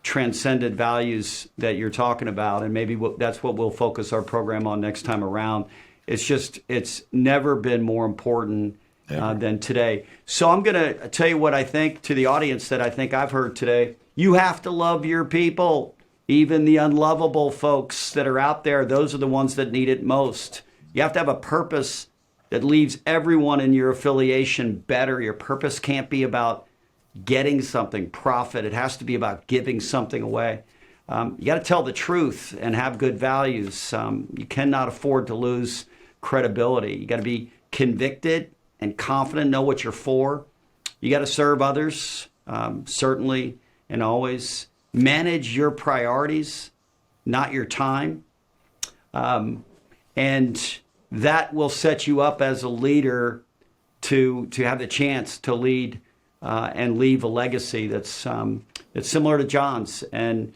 transcendent values that you're talking about, and maybe that's what we'll focus our program on next time around. It's never been more important than today. So I'm going to tell you what I think to the audience that I think I've heard today. You have to love your people, even the unlovable folks that are out there. Those are the ones that need it most. You have to have a purpose that leaves everyone in your affiliation better. Your purpose can't be about getting something, profit. It has to be about giving something away. You got to tell the truth and have good values. You cannot afford to lose credibility. You got to be convicted and confident, know what you're for. You got to serve others, certainly and always. Manage your priorities, not your time. And that will set you up as a leader to have the chance to lead and leave a legacy that's similar to John's. And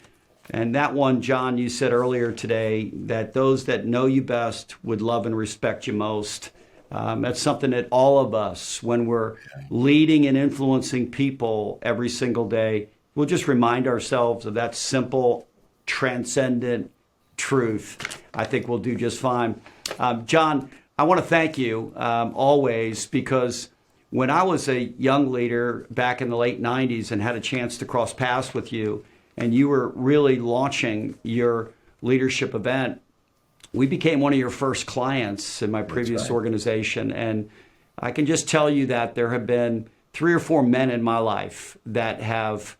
that one, John, you said earlier today that those that know you best would love and respect you most. That's something that all of us, when we're leading and influencing people every single day, we'll just remind ourselves of that simple, transcendent truth. I think we'll do just fine. John, I want to thank you always, because when I was a young leader back in the late 90s and had a chance to cross paths with you, and you were really launching your leadership event, we became one of your first clients in my previous organization. And I can just tell you that there have been 3 or 4 men in my life that have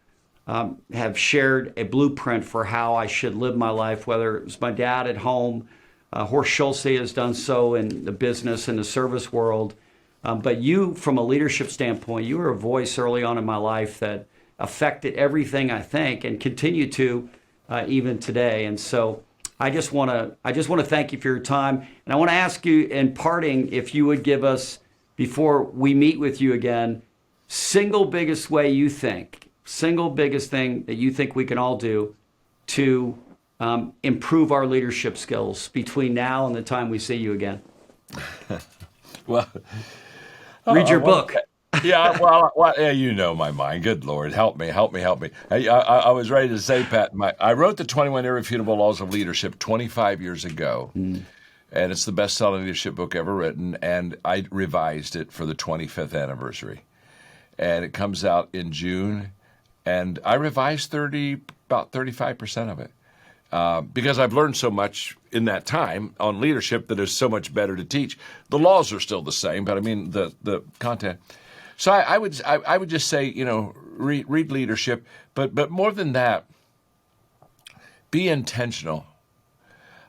shared a blueprint for how I should live my life, whether it was my dad at home. Horst Schulze has done so in the business and the service world. But you, from a leadership standpoint, you were a voice early on in my life that affected everything I think and continue to even today. And so I just want to thank you for your time. And I want to ask you in parting if you would give us, before we meet with you again, single biggest thing that you think we can all do to improve our leadership skills between now and the time we see you again. Well, read your book. Yeah, well, yeah, you know my mind. Good Lord, help me. I was ready to say, Pat, I wrote the 21 Irrefutable Laws of Leadership 25 years ago, and it's the best-selling leadership book ever written, and I revised it for the 25th anniversary. And it comes out in June, and I revised about 35% of it. Because I've learned so much in that time on leadership that is so much better to teach. The laws are still the same, but I mean the content. So I would just say, read leadership, but more than that, be intentional.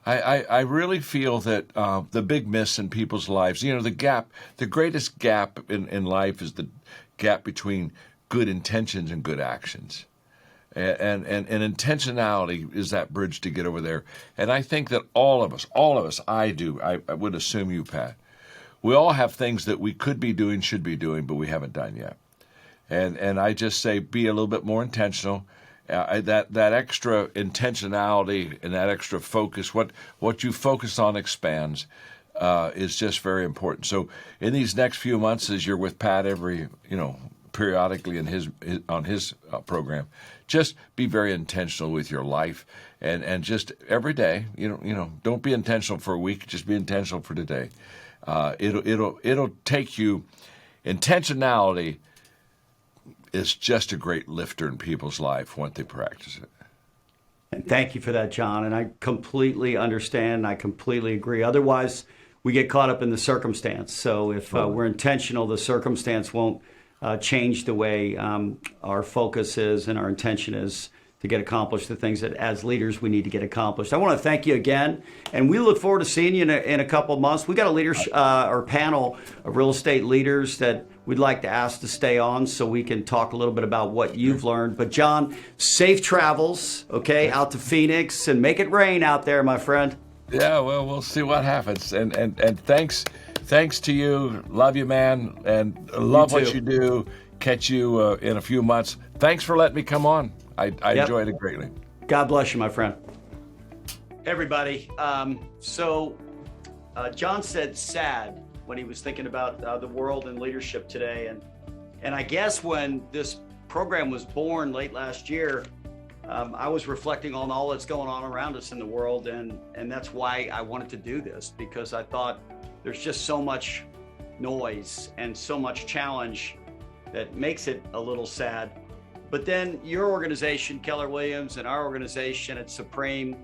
I really feel that the big miss in people's lives, the greatest gap in life is the gap between good intentions and good actions. And intentionality is that bridge to get over there. And I think that all of us, I would assume you, Pat, we all have things that we could be doing, should be doing, but we haven't done yet. And I just say be a little bit more intentional. That extra intentionality and that extra focus, what you focus on expands, is just very important. So in these next few months, as you're with Pat periodically on his program, just be very intentional with your life, and just every day, don't be intentional for a week, just be intentional for today. It'll take you. Intentionality is just a great lifter in people's life once they practice it. And thank you for that, John. And I completely understand. I completely agree. Otherwise, we get caught up in the circumstance. So if we're intentional, the circumstance won't change the way our focus is and our intention is to get accomplished the things that as leaders we need to get accomplished. I want to thank you again, and we look forward to seeing you in a couple of months. We got a leadership or panel of real estate leaders that we'd like to ask to stay on so we can talk a little bit about what you've learned. But John, safe travels, okay, out to Phoenix, and make it rain out there, my friend. Yeah, well, we'll see what happens. And thanks to you. Love you, man, and love what you do. Catch you in a few months. Thanks for letting me come on. I enjoyed it greatly. God bless you, my friend. Everybody, John said sad when he was thinking about the world and leadership today. And I guess when this program was born late last year, I was reflecting on all that's going on around us in the world. And that's why I wanted to do this, because I thought there's just so much noise and so much challenge that makes it a little sad. But then your organization, Keller Williams, and our organization at Supreme,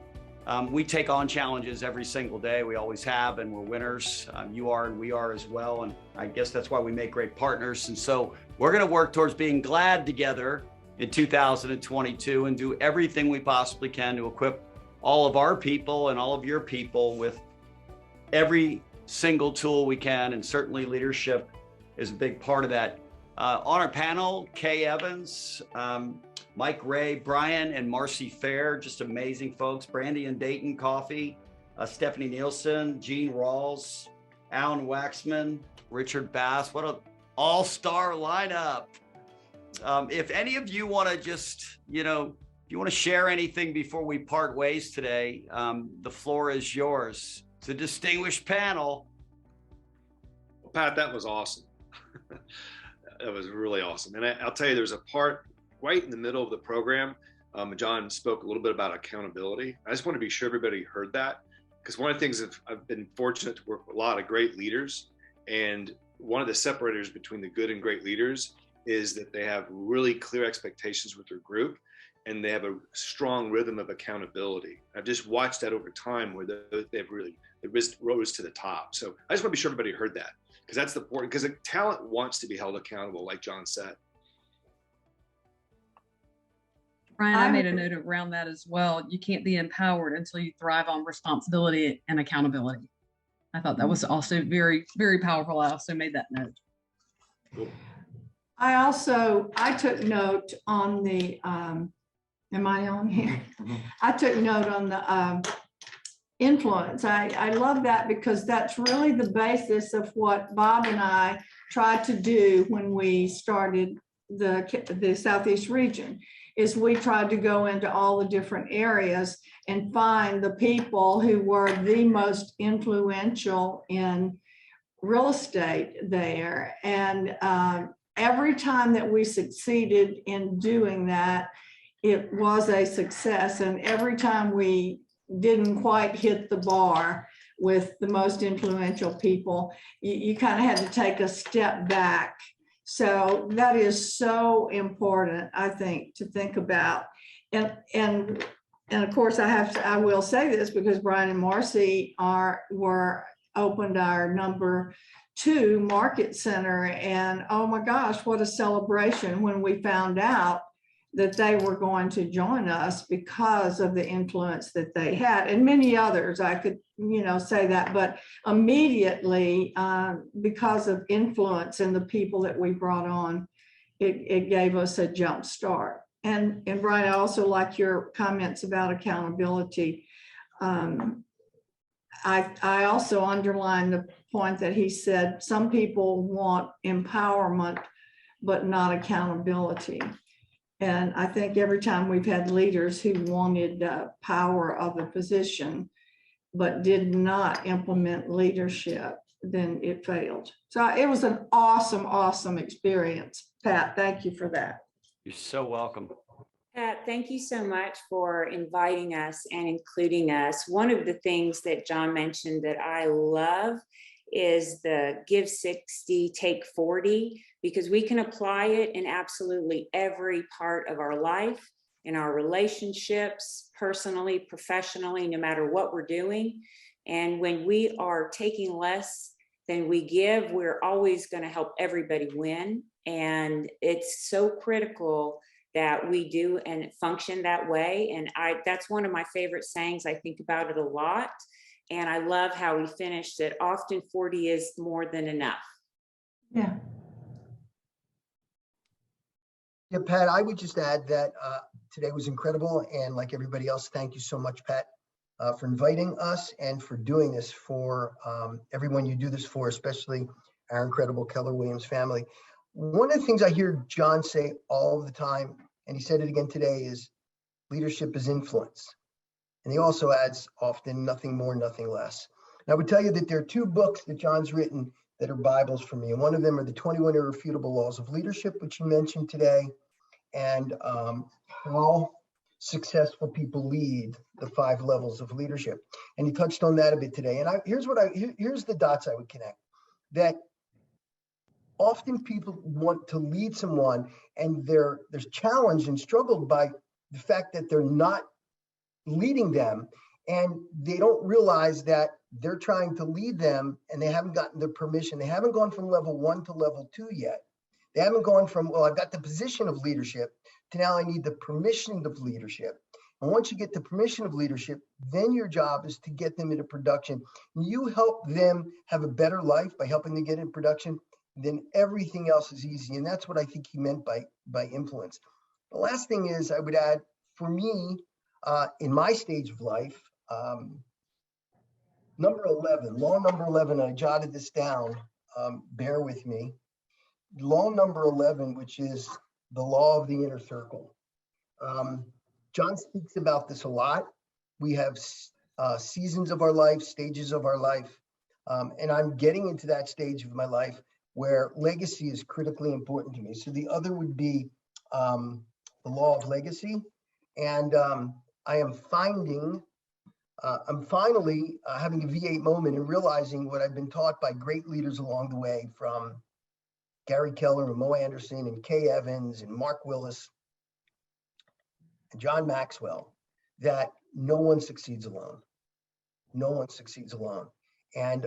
we take on challenges every single day. We always have, and we're winners. You are, and we are as well. And I guess that's why we make great partners. And so we're going to work towards being glad together in 2022 and do everything we possibly can to equip all of our people and all of your people with every single tool we can. And certainly leadership is a big part of that. On our panel, Kay Evans, Mike Ray, Brian and Marcy Fair, just amazing folks. Brandy and Dayton Coffee, Stephanie Nielsen, Gene Rawls, Alan Waxman, Richard Bass. What an all-star lineup. If any of you want to just, if you want to share anything before we part ways today, the floor is yours. It's a distinguished panel. Well, Pat, that was awesome. That was really awesome. And I'll tell you, there's a part right in the middle of the program. John spoke a little bit about accountability. I just want to be sure everybody heard that, because one of the things that I've been fortunate to work with a lot of great leaders, and one of the separators between the good and great leaders is that they have really clear expectations with their group, and they have a strong rhythm of accountability. I've just watched that over time where they've really rose to the top. So I just want to be sure everybody heard that, because that's important, because talent wants to be held accountable, like John said. Brian, I made a note around that as well. You can't be empowered until you thrive on responsibility and accountability. I thought that was also very, very powerful. I also made that note. Cool. I took note on the, am I on here? I took note on the influence. I love that, because that's really the basis of what Bob and I tried to do when we started the Southeast region. Is we tried to go into all the different areas and find the people who were the most influential in real estate there. And every time that we succeeded in doing that, it was a success. And every time we didn't quite hit the bar with the most influential people, you kind of had to take a step back. So that is so important, I think, to think about. And of course, I will say this, because Brian and Marcy opened our #2 market center, and oh my gosh, what a celebration when we found out that they were going to join us because of the influence that they had, and many others. I could, say that, but immediately because of influence and the people that we brought on, it gave us a jump start. And Brian, I also like your comments about accountability. I also underline the point that he said, some people want empowerment, but not accountability. And I think every time we've had leaders who wanted power of a position, but did not implement leadership, then it failed. So it was an awesome, awesome experience. Pat, thank you for that. You're so welcome. Pat, thank you so much for inviting us and including us. One of the things that John mentioned that I love is the give 60, take 40, because we can apply it in absolutely every part of our life, in our relationships, personally, professionally, no matter what we're doing. And when we are taking less than we give, we're always going to help everybody win. And it's so critical that we do and function that way. And that's one of my favorite sayings. I think about it a lot. And I love how he finished it. Often 40 is more than enough. Yeah. Yeah, Pat, I would just add that today was incredible. And like everybody else, thank you so much, Pat, for inviting us and for doing this for everyone you do this for, especially our incredible Keller Williams family. One of the things I hear John say all the time, and he said it again today, is leadership is influence. And he also adds often nothing more, nothing less. And I would tell you that there are 2 books that John's written that are Bibles for me. And one of them are the 21 Irrefutable Laws of Leadership, which you mentioned today, and how successful people lead, the 5 levels of leadership. And he touched on that a bit today. And here's the dots I would connect. That often people want to lead someone, and they're challenged and struggled by the fact that they're not leading them, and they don't realize that they're trying to lead them and they haven't gotten their permission. They haven't gone from level 1 to level 2 yet. They haven't gone from, well, I've got the position of leadership, to now I need the permission of leadership. And once you get the permission of leadership, then your job is to get them into production. You help them have a better life by helping them get in production, then everything else is easy. And that's what I think he meant by influence. The last thing is, I would add, for me, in my stage of life, number 11, law number 11, I jotted this down, bear with me. Law number 11, which is the law of the inner circle. John speaks about this a lot. We have seasons of our life, stages of our life, and I'm getting into that stage of my life where legacy is critically important to me. So the other would be the law of legacy. And I am finding, I'm finally having a V8 moment and realizing what I've been taught by great leaders along the way, from Gary Keller and Mo Anderson and Kay Evans and Mark Willis and John Maxwell, that no one succeeds alone. No one succeeds alone. And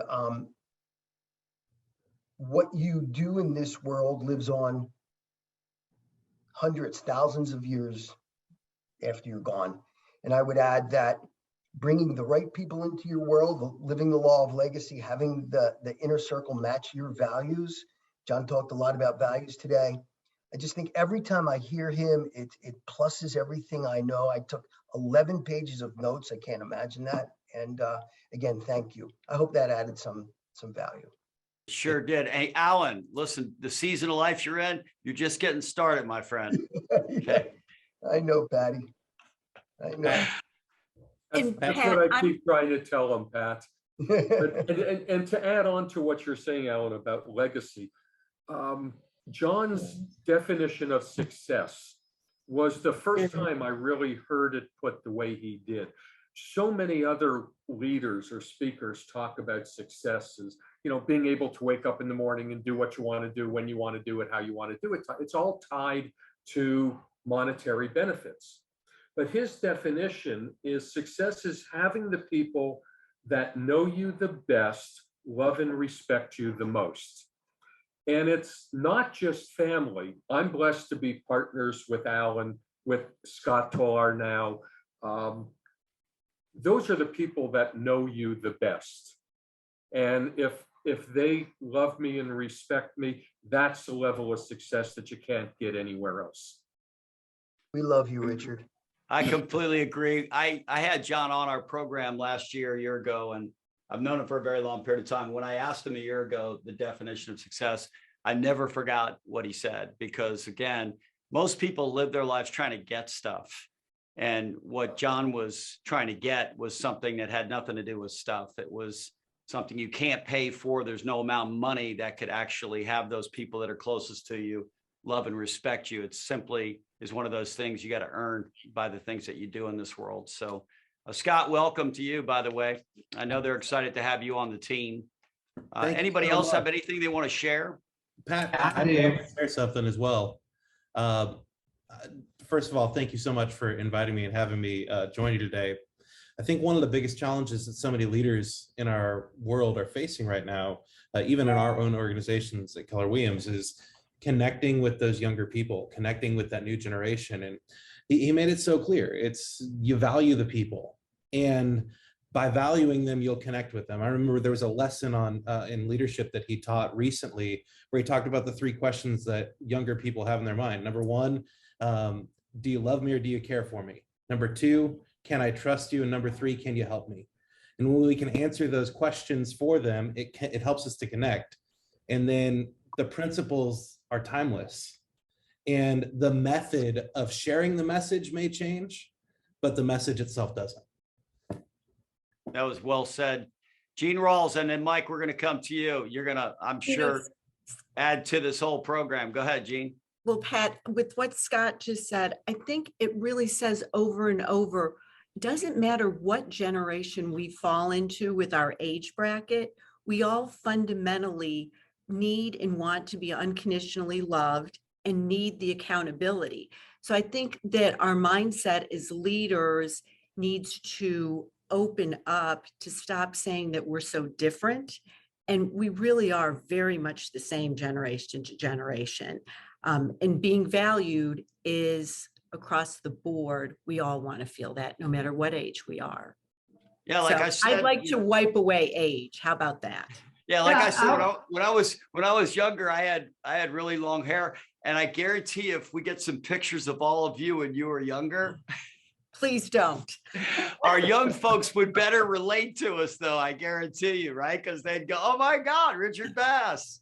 what you do in this world lives on hundreds, thousands of years after you're gone. And I would add that bringing the right people into your world, living the law of legacy, having the inner circle match your values. John talked a lot about values today. I just think every time I hear him, it pluses everything I know. I took 11 pages of notes. I can't imagine that. And again, thank you. I hope that added some value. Sure did. Hey, Alan, listen, the season of life you're in, you're just getting started, my friend. Okay. I know, Patty. I know. That's what I keep trying to tell them, Pat. But, and to add on to what you're saying, Alan, about legacy, John's definition of success was the first time I really heard it put the way he did. So many other leaders or speakers talk about success as, you know, being able to wake up in the morning and do what you want to do, when you want to do it, how you want to do it. It's all tied to monetary benefits. But his definition is success is having the people that know you the best, love and respect you the most. And it's not just family. I'm blessed to be partners with Alan, with Scott Tolar now. Those are the people that know you the best. And if they love me and respect me, that's the level of success that you can't get anywhere else. We love you, Richard. I completely agree. I had John on our program a year ago, and I've known him for a very long period of time. When I asked him a year ago the definition of success, I never forgot what he said, because again, most people live their lives trying to get stuff. And what John was trying to get was something that had nothing to do with stuff. It was something you can't pay for. There's no amount of money that could actually have those people that are closest to you love and respect you. It simply is one of those things you got to earn by the things that you do in this world. So Scott, welcome to you, by the way. I know they're excited to have you on the team. Anybody else have anything they want to share? Pat, I want to share something as well. First of all, thank you so much for inviting me and having me join you today. I think one of the biggest challenges that so many leaders in our world are facing right now, even in our own organizations at Keller Williams, is connecting with those younger people, connecting with that new generation. And he made it so clear. It's, you value the people, and by valuing them, you'll connect with them. I remember there was a lesson on in leadership that he taught recently, where he talked about the 3 questions that younger people have in their mind. Number 1, do you love me or do you care for me? Number 2, can I trust you? And number 3, can you help me? And when we can answer those questions for them, it helps us to connect. And then the principles are timeless. And the method of sharing the message may change, but the message itself doesn't. That was well said. Gene Rawls, and then Mike, we're going to come to you. You're going to, I'm sure, add to this whole program. Go ahead, Gene. Well, Pat, with what Scott just said, I think it really says over and over, doesn't matter what generation we fall into with our age bracket, we all fundamentally need and want to be unconditionally loved and need the accountability. So I think that our mindset as leaders needs to open up to stop saying that we're so different. And we really are very much the same generation to generation. And being valued is across the board. We all want to feel that no matter what age we are. Yeah, like So I said, I'd like to wipe away age. How about that? Yeah, like I said, when I was younger, I had really long hair, and I guarantee if we get some pictures of all of you and you were younger, Please don't. our young folks would better relate to us, though. I guarantee you, right? Because they'd go, "Oh my God, Richard Bass."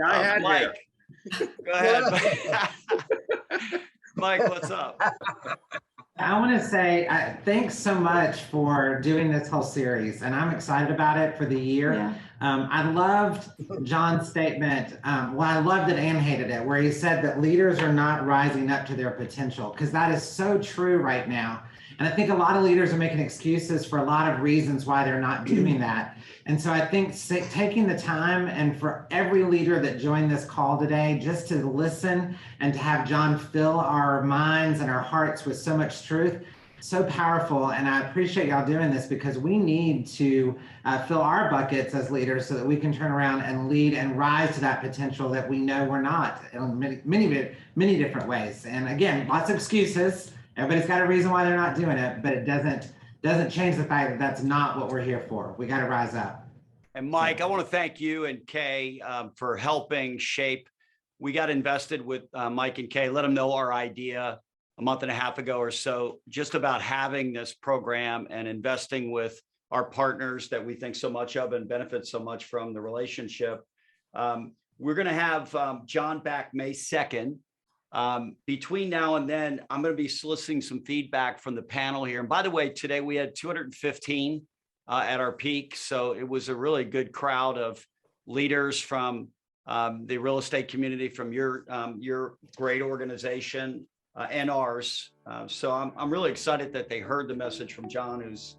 I had Mike. hair. Go ahead. Mike, what's up? I want to say thanks so much for doing this whole series, and I'm excited about it for the year. Yeah. I loved John's statement. Well, I loved it and hated it, where he said that leaders are not rising up to their potential, because that is so true right now. And I think a lot of leaders are making excuses for a lot of reasons why they're not doing that. And so I think taking the time, and for every leader that joined this call today, just to listen and to have John fill our minds and our hearts with so much truth, so powerful. And I appreciate y'all doing this, because we need to fill our buckets as leaders so that we can turn around and lead and rise to that potential that we know we're not in many different ways. And again, lots of excuses. Everybody's got a reason why they're not doing it, but it doesn't change the fact that that's not what we're here for. We got to rise up. And Mike, I want to thank you and Kay for helping shape. We got invested with Mike and Kay, let them know our idea a month and a half ago or so, just about having this program and investing with our partners that we think so much of and benefit so much from the relationship. We're going to have John back May 2nd. Between now and then, I'm going to be soliciting some feedback from the panel here. And by the way, today we had 215 at our peak. So it was a really good crowd of leaders from the real estate community, from your great organization and ours. So I'm really excited that they heard the message from John, who's,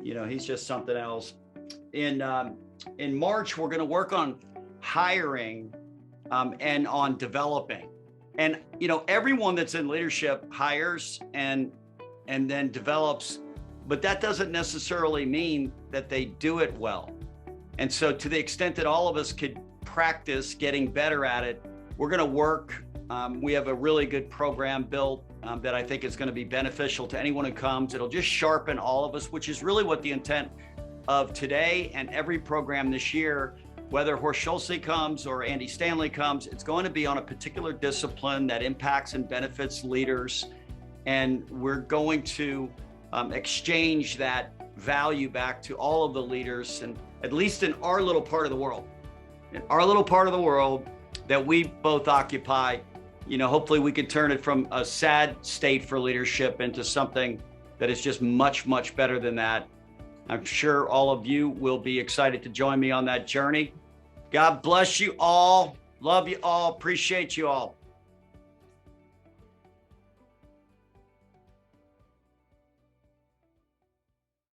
he's just something else. In March, we're going to work on hiring and on developing. And, everyone that's in leadership hires and then develops, but that doesn't necessarily mean that they do it well. And so to the extent that all of us could practice getting better at it, we're going to work. We have a really good program built that I think is going to be beneficial to anyone who comes. It'll just sharpen all of us, which is really what the intent of today and every program this year. Whether Horst Schulze comes or Andy Stanley comes, it's going to be on a particular discipline that impacts and benefits leaders. And we're going to exchange that value back to all of the leaders, and at least in our little part of the world. In our little part of the world that we both occupy, hopefully we can turn it from a sad state for leadership into something that is just much, much better than that. I'm sure all of you will be excited to join me on that journey. God bless you all. Love you all. Appreciate you all.